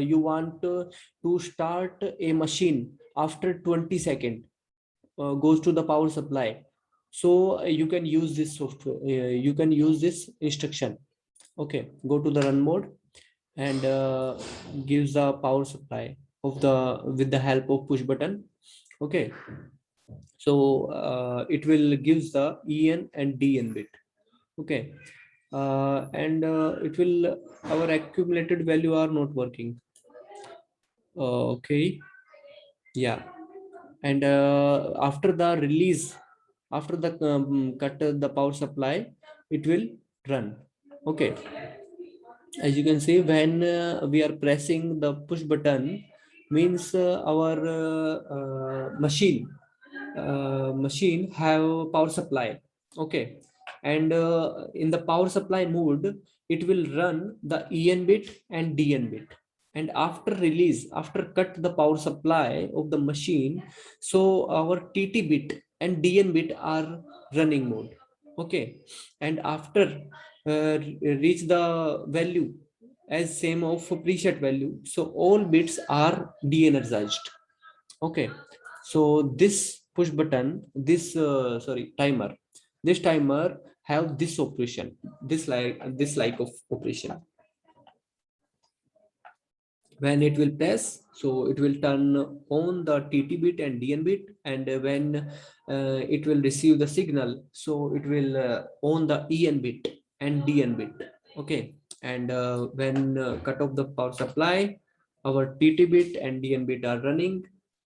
you want to start a machine after 20 second, goes to the power supply, so you can use this software, you can use this instruction. Okay, go to the run mode and gives the power supply of the with the help of push button. Okay, so it will gives the en and dn bit. Okay, and it will our accumulated value are not working. Okay, yeah, and after the release, after the cut the power supply, it will run. Okay, as you can see, when we are pressing the push button, means our machine have power supply. Okay, and in the power supply mode, it will run the en bit and dn bit, and after release, after cut the power supply of the machine, so our tt bit and dn bit are running mode. Okay, and after reach the value as same of preset value, so all bits are de-energized. Okay, so this push button, this sorry timer, this timer have this operation, this like of operation. When it will press, so it will turn on the TT bit and DN bit, and when it will receive the signal, so it will on the EN bit and DN bit. Okay, and when cut off the power supply, our TT bit and DN bit are running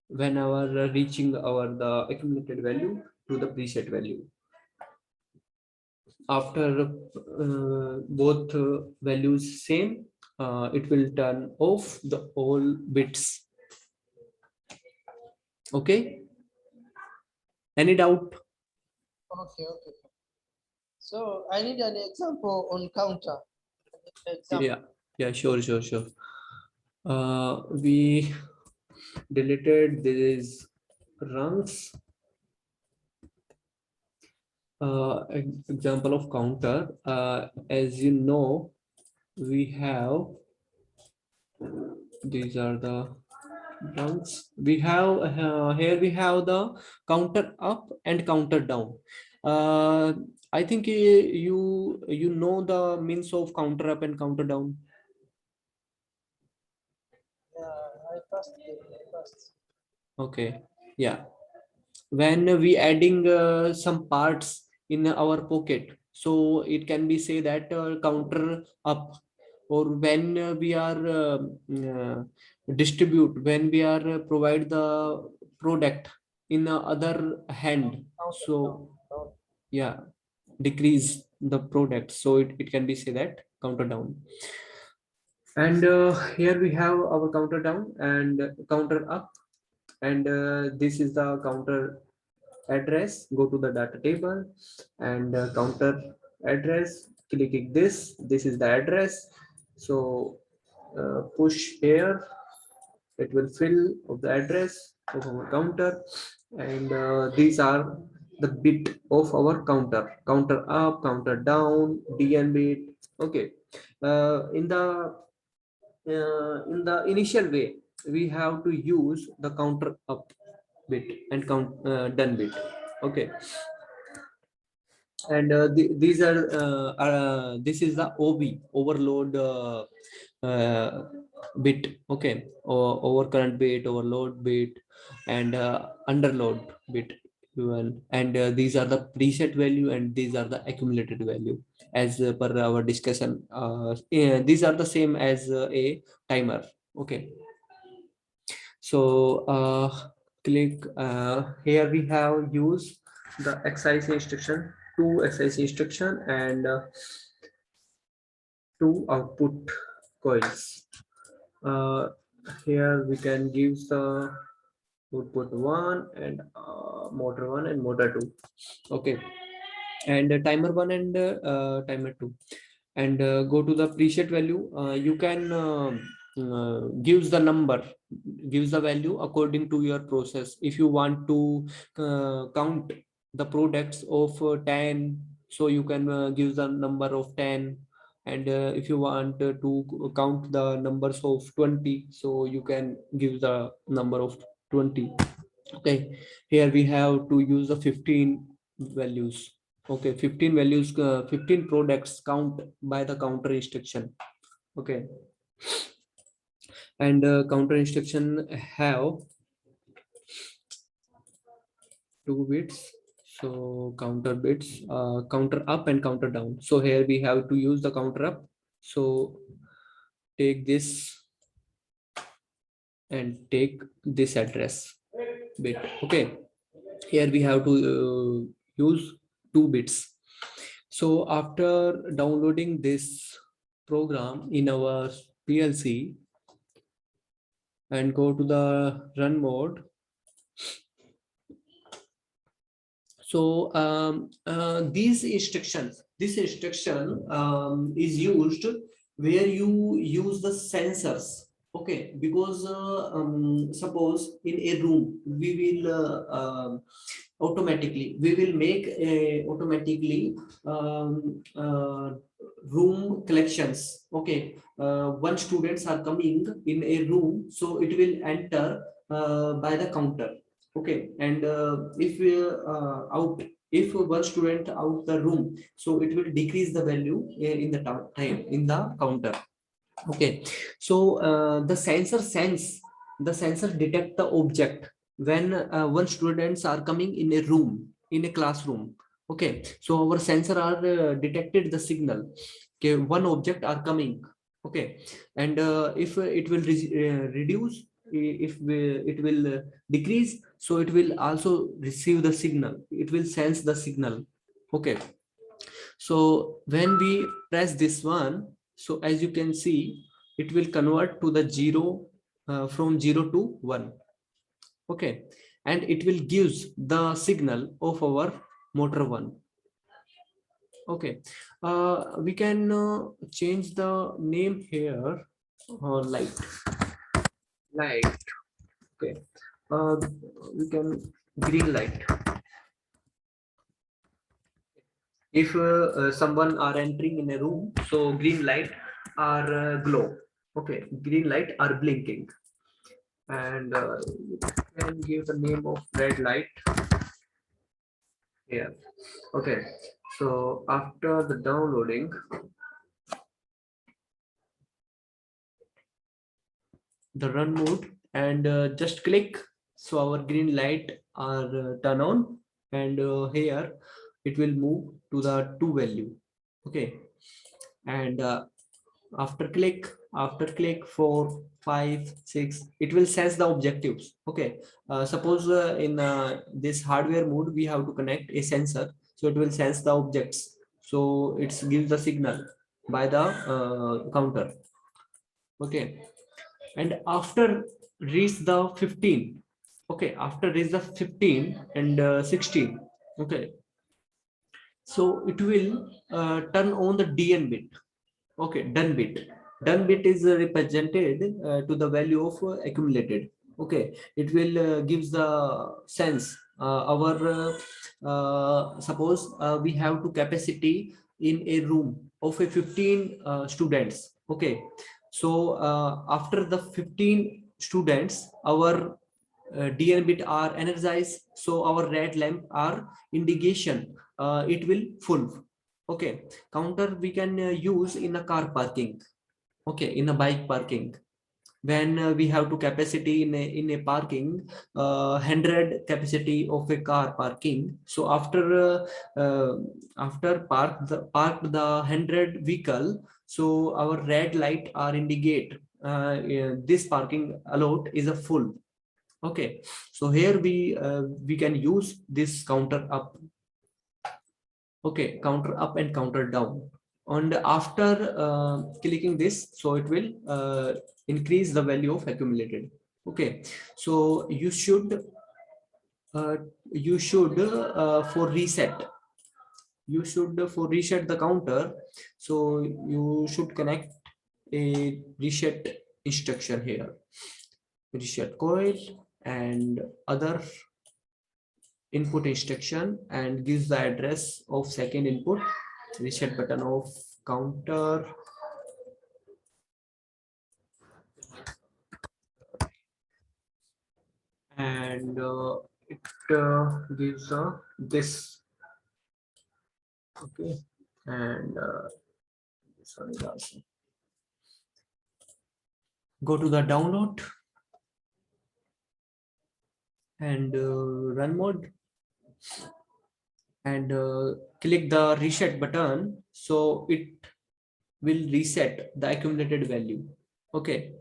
when our reaching our the accumulated value to the preset value. After both values same, it will turn off the all bits. Okay, any doubt? Okay, okay. So I need an example on counter. Example. Yeah, yeah, sure. We deleted these rungs. Example of counter, as you know, we have, these are the rungs we have. Here we have the counter up and counter down. uh, I think you know the means of counter up and counter down. Yeah, I passed it. I passed. Okay, yeah, when we adding some parts in our pocket, so it can be say that counter up. Or when we are distribute, when we are provide the product in the other hand, Counter down. so Down. yeah, decrease the product, so it can be say that counter down. And here we have our counter down and counter up, and this is the counter address. Go to the data table and counter address, clicking this is the address. So push here, it will fill of the address of our counter, and these are the bit of our counter up, counter down, DN bit. Okay, in the initial way, we have to use the counter up bit and count done bit. Okay, and these are this is the OB, overload bit. Okay, or overcurrent bit, overload bit, and underload bit even. And these are the preset value and these are the accumulated value as per our discussion. Yeah, these are the same as a timer. Okay, so click here we have used the exercise instruction, two exercise instruction, and two output coils. uh, Here we can give the output one and motor one and motor two. Okay, and timer one and timer two, and go to the preset value. You can gives the number, gives the value according to your process. If you want to count the products of 10, so you can give the number of 10. And if you want to count the numbers of 20, so you can give the number of 20. Okay, here we have to use the 15 values. Okay, 15 values, 15 products count by the counter instruction. Okay, and counter instruction have two bits. So counter bits, counter up and counter down. So here we have to use the counter up. So take this and take this address bit. Okay, here we have to use two bits. So after downloading this program in our PLC and go to the run mode, so this instruction is used where you use the sensors. Okay, because suppose in a room we will automatically we will make a automatically room collections. Okay, one students are coming in a room, so it will enter by the counter. Okay, and if if one student out the room, so it will decrease the value in the time in the counter. Okay, so the sensor detect the object when one students are coming in a room, in a classroom. Okay, so our sensor are detected the signal. Okay, one object are coming. Okay, and if it will reduce, if it will decrease, so it will also receive the signal, it will sense the signal. Okay, so when we press this one, so as you can see, it will convert to the zero, from 0 to 1. Okay, and it will gives the signal of our motor 1. Okay, we can change the name here, light. Light. Okay, uh, we can green light. If someone are entering in a room, so green light are glow. Okay, green light are blinking, and you can give the name of red light here. Okay, so after the downloading, the run mode, and just click, so our green light are turn on, and here it will move to the 2 value. Okay, and after click 4 5 6, it will sense the objectives. Okay, suppose in this hardware mode we have to connect a sensor, so it will sense the objects, so it gives the signal by the counter. Okay, and after reach the 15, okay, after reach the 15 and 16, okay, so it will turn on the dn bit. Okay, done bit. Done bit is represented to the value of accumulated. Okay, it will gives the sense. Our suppose we have to capacity in a room of a 15 students. Okay, so after the 15 students, our DN bit are energized, so our red lamp are indication it will full. Okay, counter we can use in a car parking. Okay, in a bike parking, when we have to capacity in a parking, 100 capacity of a car parking, so after park the 100 vehicle, so our red light are indicate this parking allot is a full. Okay, so here we can use this counter up. Okay, counter up and counter down, and after clicking this, so it will increase the value of accumulated. Okay, so uh, you should for reset, you should for reset the counter, so you should connect a reset instruction here, reset coil and other input instruction, and gives the address of second input, reset button of counter, and it gives this. Okay, and sorry guys, go to the download and run mode, and click the reset button, so it will reset the accumulated value. Okay,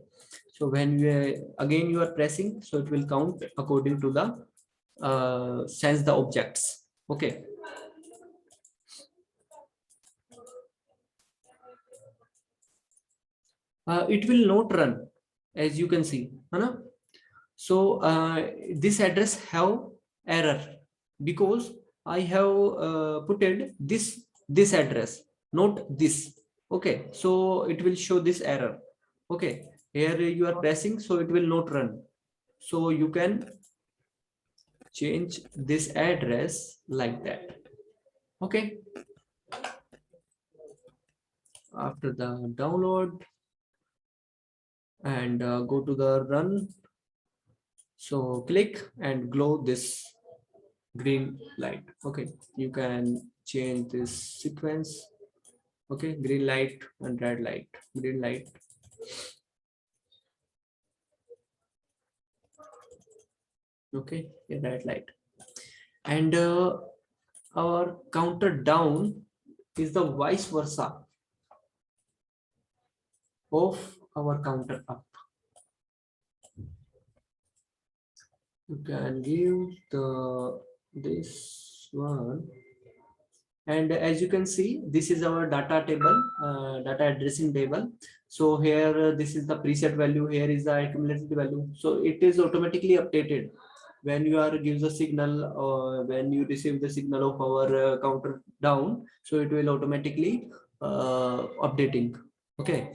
so when again you are pressing, so it will count according to the sense the objects. Okay, it will not run, as you can see, Hana? So this address have error because I have put it this address, not this. Okay, so it will show this error. Okay, here you are pressing, so it will not run, so you can change this address like that. Okay, after the download, and go to the run, So click and glow this green light. Okay, you can change this sequence. Okay, green light and red light, green light. Okay, yeah, red light. And our counter down is the vice versa of our counter up. You can give the this one, and as you can see, this is our data table, data addressing table. So here this is the preset value, here is the accumulated value, so it is automatically updated when you are gives a signal, or when you receive the signal of our counter down, so it will automatically updating. Okay,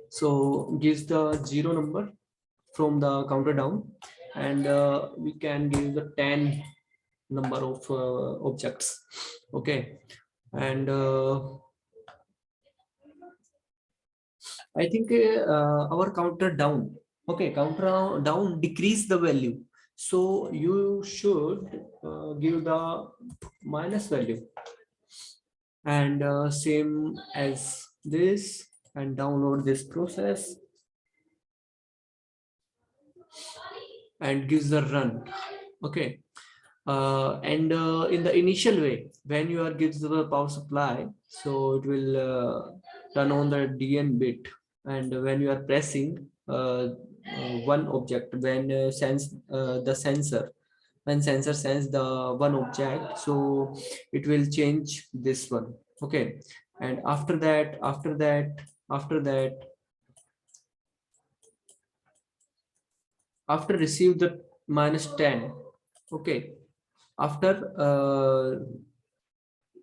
so gives the zero number from the counter down, and we can give the 10 number of objects. Okay, and I think our counter down, okay, counter down decrease the value, so you should give the minus value, and same as this, and download this process and gives the run. Okay, and in the initial way, when you are gives the power supply, so it will turn on the DN bit, and when you are pressing one object, when sense the sensor, when sensor sense the one object, so it will change this one. Okay, and after receive the minus 10. Okay, after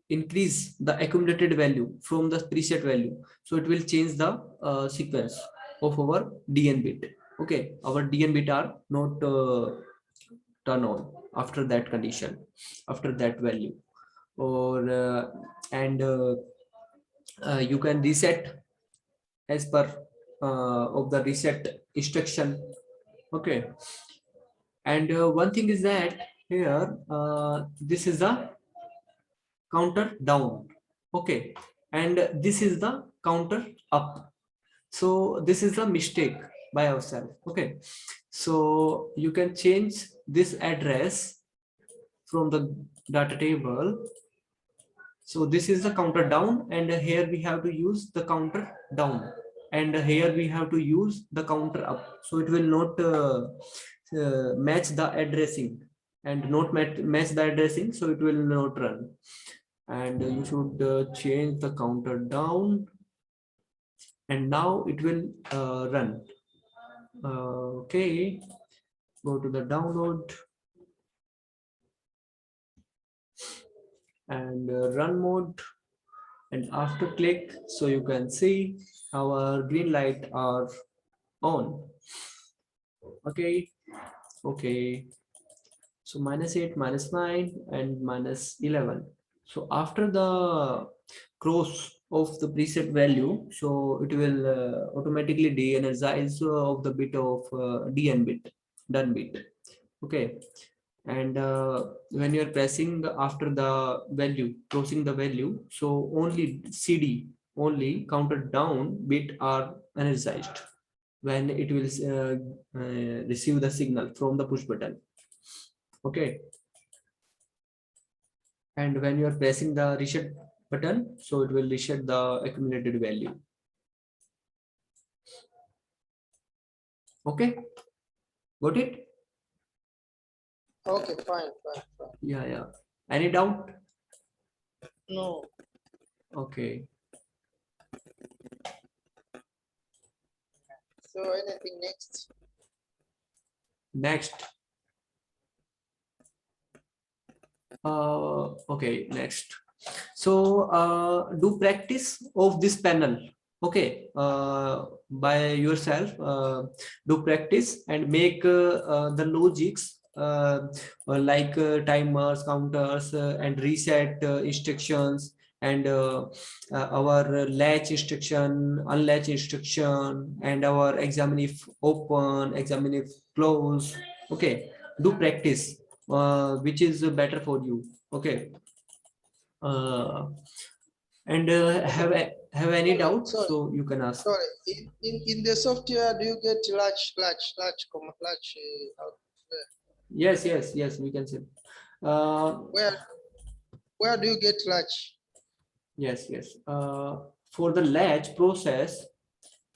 increase the accumulated value from the preset value, so it will change the sequence of our DN bit. Okay, our DN bit are not turn on after that condition, after that value, or and you can reset as per of the reset instruction. Okay, and one thing is that here this is the counter down. Okay, and this is the counter up, so this is a mistake by ourselves. Okay, so you can change this address from the data table. So this is the counter down, and here we have to use the counter down, and here we have to use the counter up, so it will not match the addressing, and not match the addressing, so it will not run. And you should change the counter down, and now it will run. Okay, go to the download and run mode, and after click, so you can see our green light are on. Okay, okay, so -8, -9, and -11. So after the cross of the preset value, so it will automatically de-energize of the bit of DN bit, done bit. Okay, and when you are pressing after the value, crossing the value, so only CD, only counter down bit are energized when it will receive the signal from the push button. Okay, and when you are pressing the reset button, so it will reset the accumulated value. Okay, got it? Okay, fine. Yeah, yeah. Any doubt? No. Okay. So anything next? Next. Okay, next. So do practice of this panel. Okay, by yourself, do practice and make the logics like timers, counters, and reset instructions, and our latch instruction, unlatch instruction, and our examine if open, examine if close. Okay, do practice, which is better for you. Okay, uh, and Okay. have any Sorry, doubt, sorry, so you can ask. sorry. In the software, do you get large output? Yes, yes, yes, we can say. uh, Where where do you get large? yes, yes. For the latch process,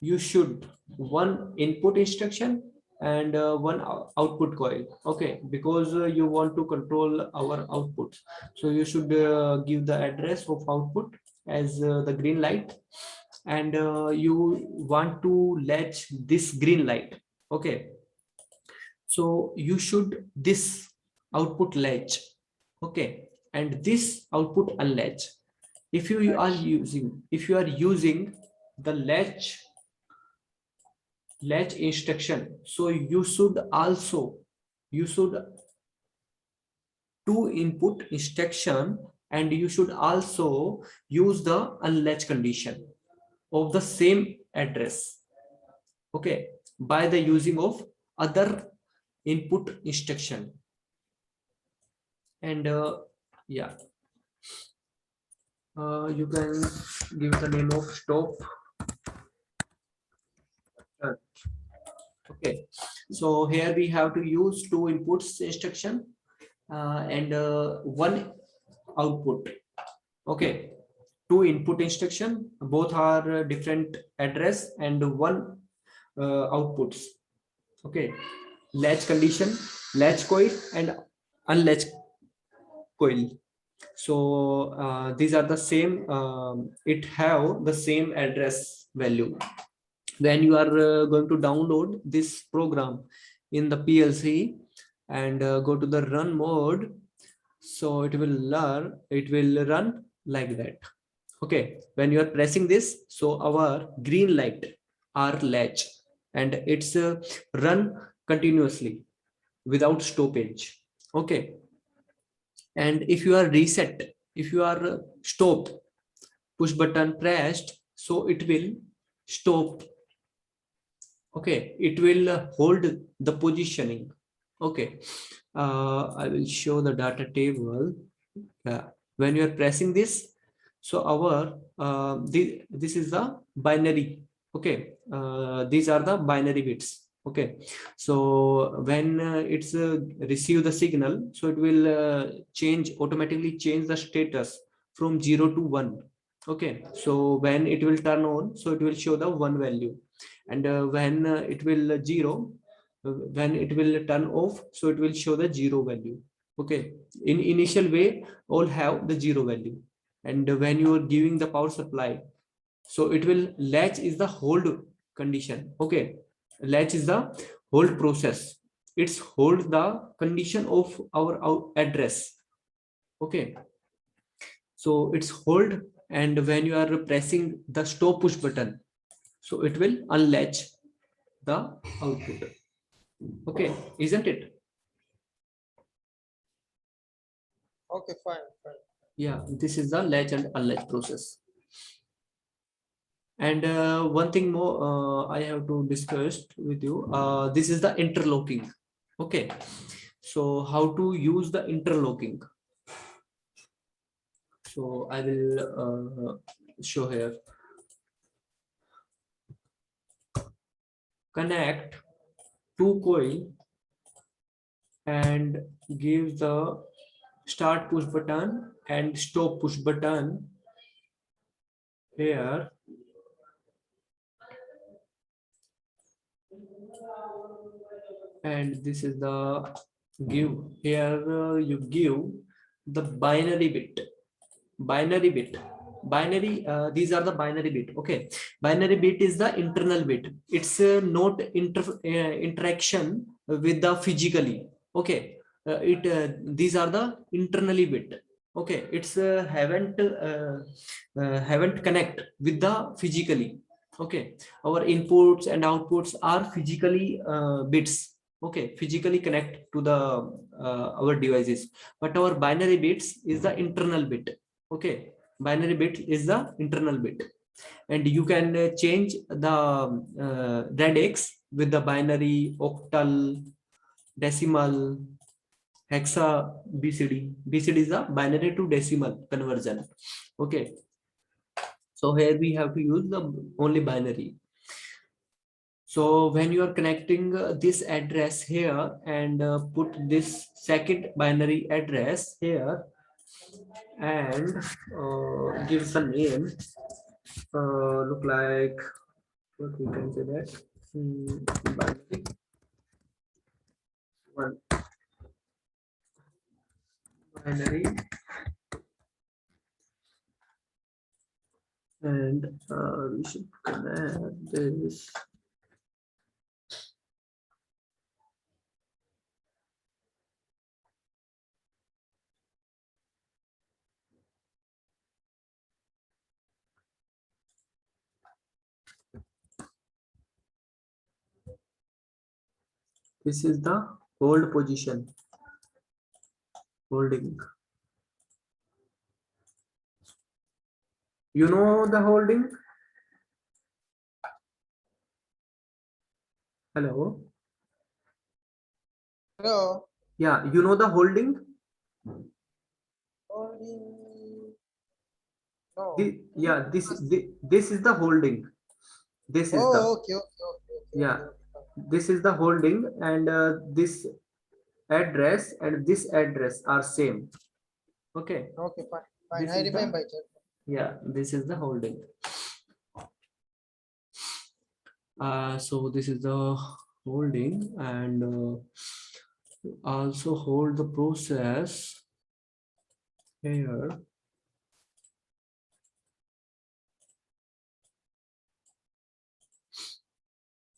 you should one input instruction and one output coil. Okay, because you want to control our outputs, so you should give the address of output as the green light, and you want to latch this green light. Okay, so you should this output latch. Okay, and this output unlatch. If you are using the latch instruction, so you should two input instruction, and you should also use the unlatch condition of the same address. Okay, by the using of other input instruction. And yeah, you can give the name of stop. Okay, so here we have to use two inputs instruction and one output. Okay, two input instruction, both are different address, and one outputs. Okay, latch condition, latch coil, and unlatch coil. So these are the same, it have the same address value. When you are going to download this program in the PLC and go to the run mode, so it will run like that. Okay, when you are pressing this, so our green light are latch, and it's run continuously without stoppage. Okay, and if you are reset, if you are stop, push button pressed, so it will stop. Okay, it will hold the positioning. Okay, I will show the data table. When you are pressing this, so our this is the binary. Okay, these are the binary bits. Okay, so when it's receive the signal, so it will automatically change the status from 0 to 1. Okay, so when it will turn on, so it will show the 1 value, and when it will 0, when it will turn off, so it will show the 0 value. Okay, in initial way all have the 0 value, and when you are giving the power supply, so it will latch is the hold condition. Okay, latch is the hold process. It's hold the condition of our address. Okay, so it's hold, and when you are pressing the stop push button, so it will unlatch the output. Okay, isn't it? Okay, fine, fine. Yeah, this is the latch and unlatch process. And one thing more I have to discuss with you. This is the interlocking. Okay, so how to use the interlocking? So I will show here. Connect two coil and give the start push button and stop push button here. And this is the give here, you give the binary, these are the binary bit. Okay, binary bit is the internal bit. It's not interaction with the physically. Okay, it these are the internally bit. Okay, it's haven't connect with the physically. Okay, our inputs and outputs are physically bits. Okay, physically connect to the our devices, but our binary bits is the internal bit. Okay, binary bit is the internal bit, and you can change the radix with the binary, octal, decimal, hexa, BCD. BCD is a binary to decimal conversion. Okay. So here we have to use the only binary. So when you are connecting this address here and put this second binary address here and give some name, look like what we can say that binary one binary and we should connect this. This is the hold position, holding. You know the holding? Hello? Hello. Yeah, you know the holding? Holding. No. Yeah, this is the holding. This is the, Oh, okay, okay, okay, okay, yeah, okay, okay. this is the holding and this address and this address are same. Okay, Okay, fine, fine. this I is the, remember it. yeah, this is the holding. So this is the holding and also hold the process here.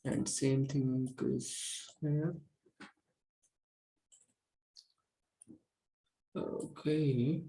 And same thing is here. Okay.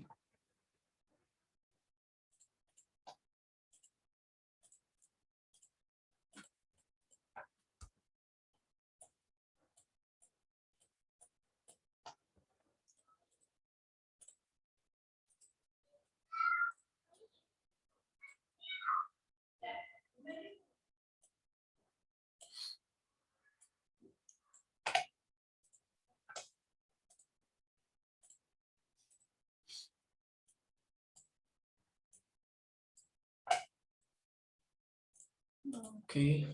Okay.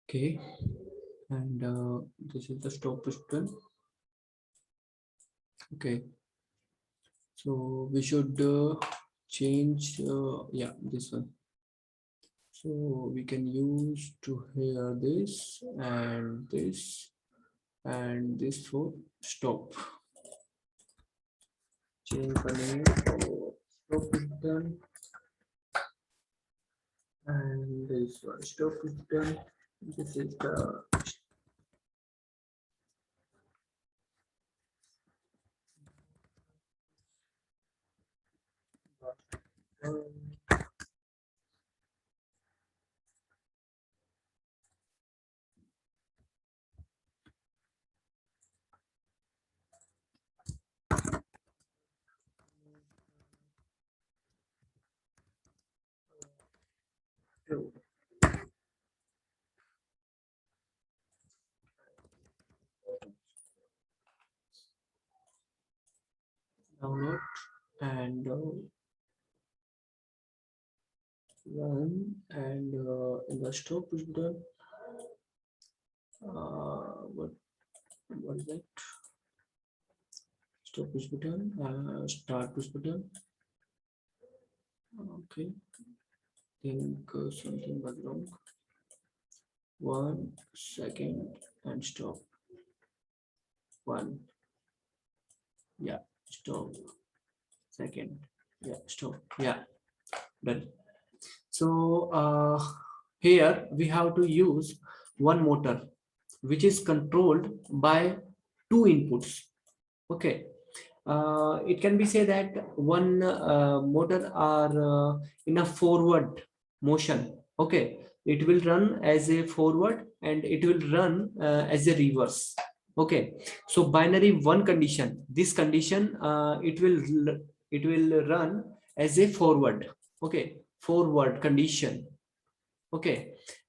Okay. And this is the stop button. Okay. So we should change, yeah, this one. So we can use to here this and this for stop. Change the name for stop button and this one stop button. This is the download and run and in the stop button. What is that? Stop push button, start push button. Okay, think something was wrong. 1 second and stop. One, yeah, stop. Second, yeah, stop. Yeah, done. So here we have to use one motor which is controlled by two inputs. Okay, it can be said that one motor are in a forward motion. Okay, it will run as a forward and it will run as a reverse. Okay, so binary one condition, this condition it will run as a forward. Okay, forward condition. Okay,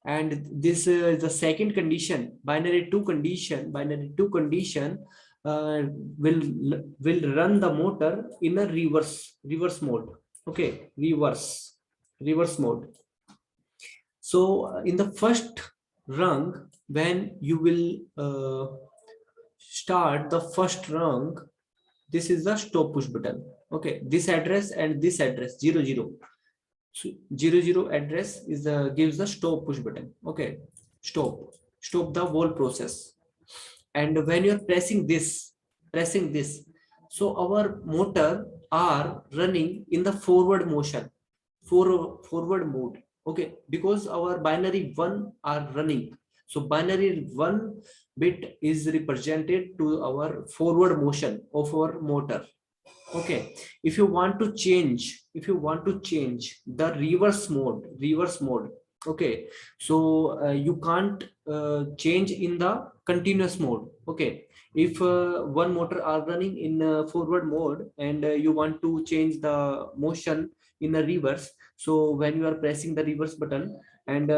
and this is the second condition, binary two condition. Binary two condition uh, will will run the motor in a reverse mode. Okay, reverse mode. So in the first rung, when you will start the first rung, this is the stop push button. Okay, this address and this address 00. So 00 address is the gives the stop push button. Okay, stop the whole process. And when you're pressing this, so our motor are running in the forward motion, forward mode. Okay, because our binary one are running, so binary one bit is represented to our forward motion of our motor. Okay, if you want to change, the reverse mode. Okay, so you can't change in the continuous mode. Okay, if one motor are running in forward mode and you want to change the motion in a reverse, so when you are pressing the reverse button and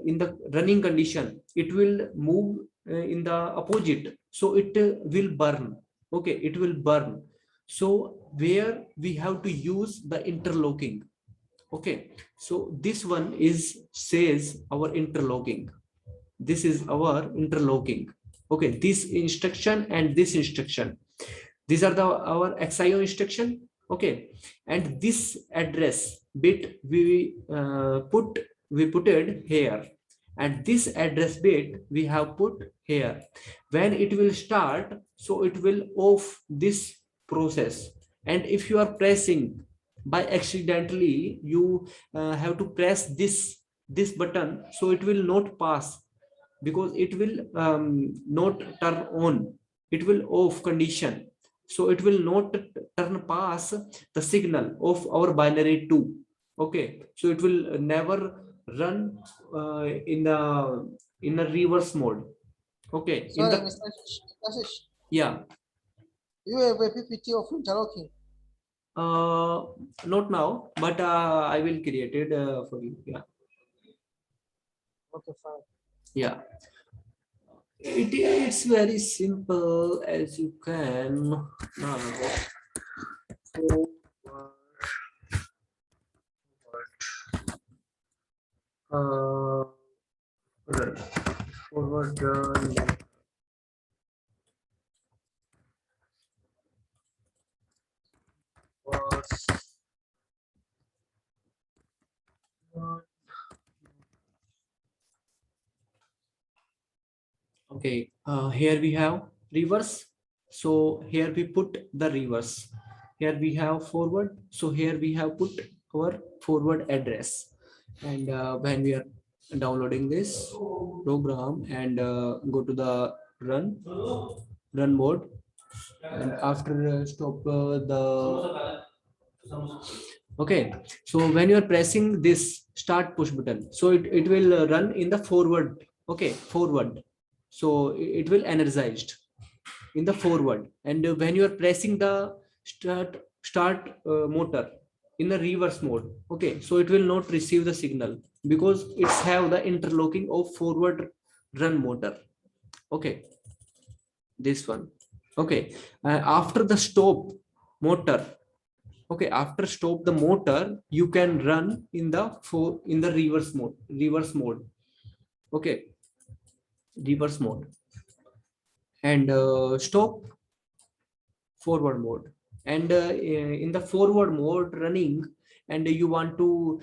in the running condition it will move in the opposite, so it will burn. Okay, it will burn. So where we have to use the interlocking. Okay, so this one is says our interlocking. This is our interlocking. Okay, this instruction and this instruction, these are the our xio instruction. Okay, and this address bit we put it here, and this address bit we have put here. When it will start, so it will off this process. And if you are pressing by accidentally, you have to press this button, so it will not pass, because it will not turn on, it will off condition, so it will not turn pass the signal of our binary 2. Okay, so it will never run in a reverse mode. Okay, in Sorry, the Mr. Ashish, yeah, you have a PPT of interlocking. uh not now, but I will create it for you. Yeah, Okay, fine. yeah. It's very simple as you can now. Uh, right. Forward was okay. Here we have reverse. So here we put the reverse. Here we have forward. So here we have put our forward address. And when we are downloading this program and go to the run mode, and after stop the okay, so when you are pressing this start push button, so it will run in the forward. Okay, forward, so it will energized in the forward. And when you are pressing the start motor in the reverse mode, okay, so it will not receive the signal, because it's have the interlocking of forward run motor. Okay, this one. Okay, after the stop motor, okay, after stop the motor, you can run in the reverse mode. Okay, reverse mode, and stop forward mode. And in the forward mode running, and you want to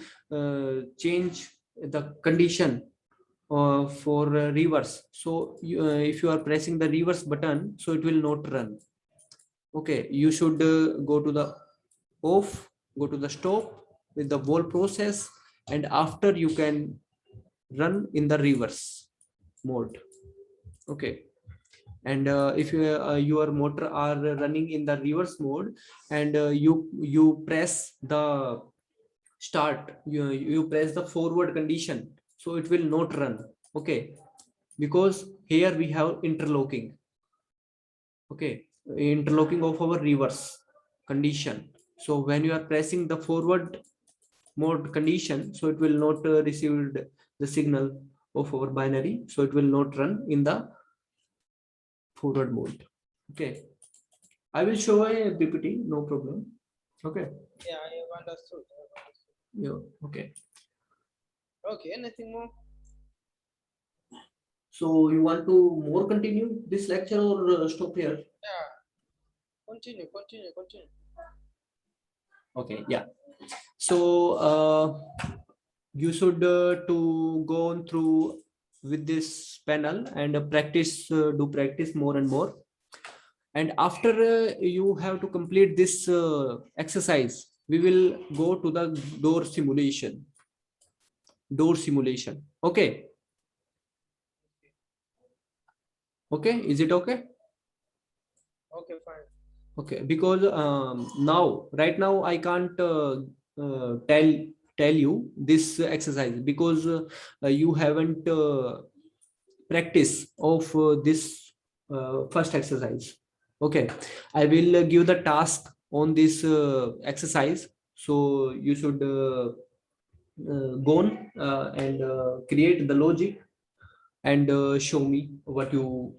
change the condition for reverse, so if you are pressing the reverse button, so it will not run. Okay, you should go to the off, go to the stop with the whole process, and after you can run in the reverse mode. Okay, and if your motor are running in the reverse mode, and you press the start, you press the forward condition, so it will not run. Okay, because here we have interlocking. Okay, interlocking of our reverse condition. So when you are pressing the forward mode condition, so it will not receive the signal of our binary, so it will not run in the forward mode. Okay, I will show a PPT, no problem. Okay. Yeah, I have understood. I have understood. Yeah. Okay. Okay, anything more? So you want to more continue this lecture or stop here? Yeah, continue, continue, continue. Okay. Yeah. So you should to go on through with this panel and practice, do practice more and more. And after you have to complete this exercise, we will go to the door simulation. Door simulation. Okay. Okay. Is it okay? Okay, fine. Okay, because now right now I can't tell you this exercise because you haven't practice of this first exercise. Okay, I will give the task on this exercise, so you should go on and create the logic and show me what you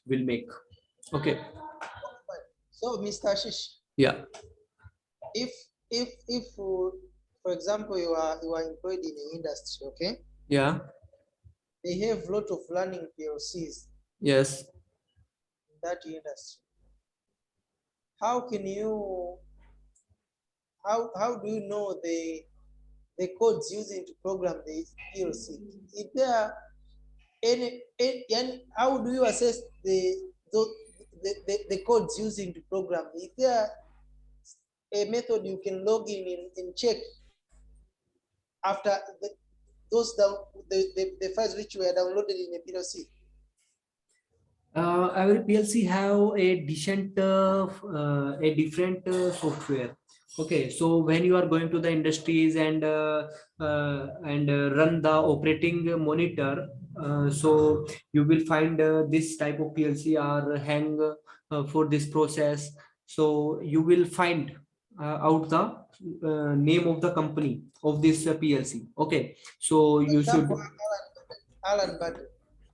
will make. Okay. Fine. So, Mr. Ashish, Yeah. if for example you are employed in an industry, okay, Yeah. they have lot of running PLCs Yes. in that industry. How can you how do you know the codes using to program the PLC? Is there and how do you assess the codes using to program? Is there a method you can log in and check after those down the files which were downloaded in a PLC? Every PLC have a different software. Okay, so when you are going to the industries and run the operating monitor, so you will find this type of PLC are hang for this process. So you will find out the name of the company of this PLC. Okay, so For you should, example, Alan Button.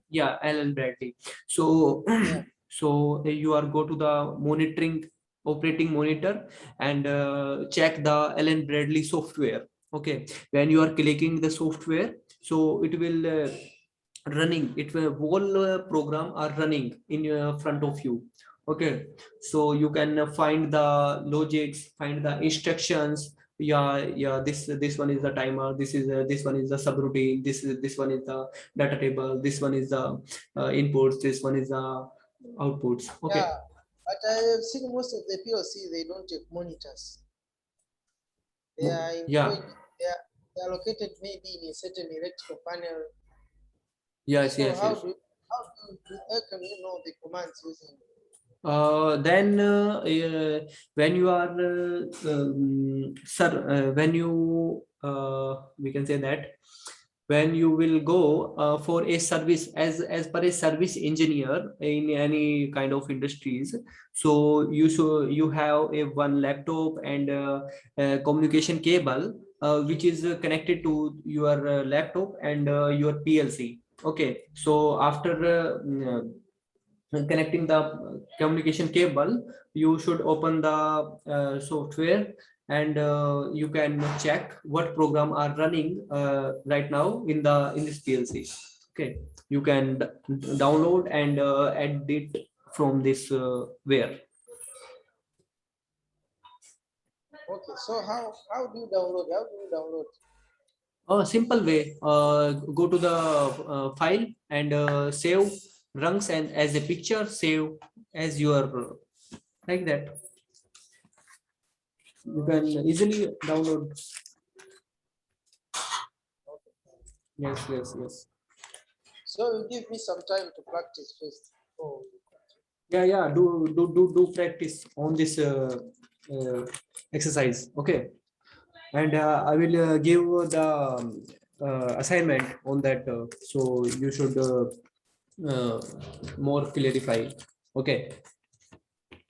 yeah, Alan Bradley. So Yeah. so you are go to the monitoring operating monitor and check the Alan Bradley software. Okay, when you are clicking the software, so it will running, it will whole program are running in your front of you. Okay, so you can find the logics, find the instructions. Yeah, this one is the timer, this one is the subroutine, this one is the data table, this one is the inputs, this one is the outputs. Okay. Yeah, but I have seen most of the PLC, they don't have monitors. They are Yeah. employed, they are located maybe in a certain electrical panel. Yes, So yes, yes. how can you know the commands using? Then when you are sir when you we can say that when you will go for a service as per a service engineer in any kind of industries, so you have a one laptop and a communication cable which is connected to your laptop and your PLC. Okay, so after connecting the communication cable, you should open the software and you can check what program are running right now in this PLC. Okay, you can download and edit from this where. Okay, so how do you download? How do you download? A simple way, go to the file and save rungs and as a picture, save as your like that. You can easily download. Yes, yes, yes. So you give me some time to practice first. Oh, Yeah, yeah. Do practice on this uh, exercise. Okay, and I will give the assignment on that. So you should more clarify. Okay.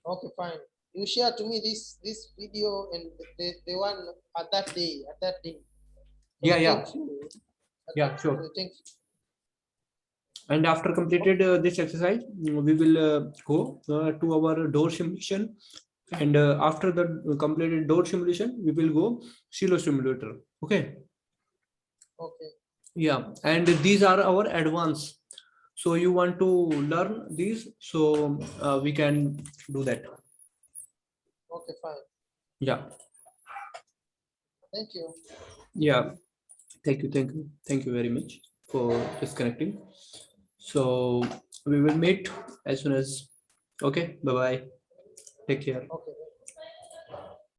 okay, fine. You share to me this video and the one at that day Yeah, Okay, yeah, thank you. yeah, sure. Okay, thank you. And after completed this exercise, we will go to our door simulation. And after the completed door simulation, we will go silo simulator. Okay. Okay, Yeah, and these are our advanced. So you want to learn these, so we can do that. okay, fine. Yeah, Thank you. yeah. Thank you very much for disconnecting. So we will meet as soon as. Okay, bye bye. Take care. Okay.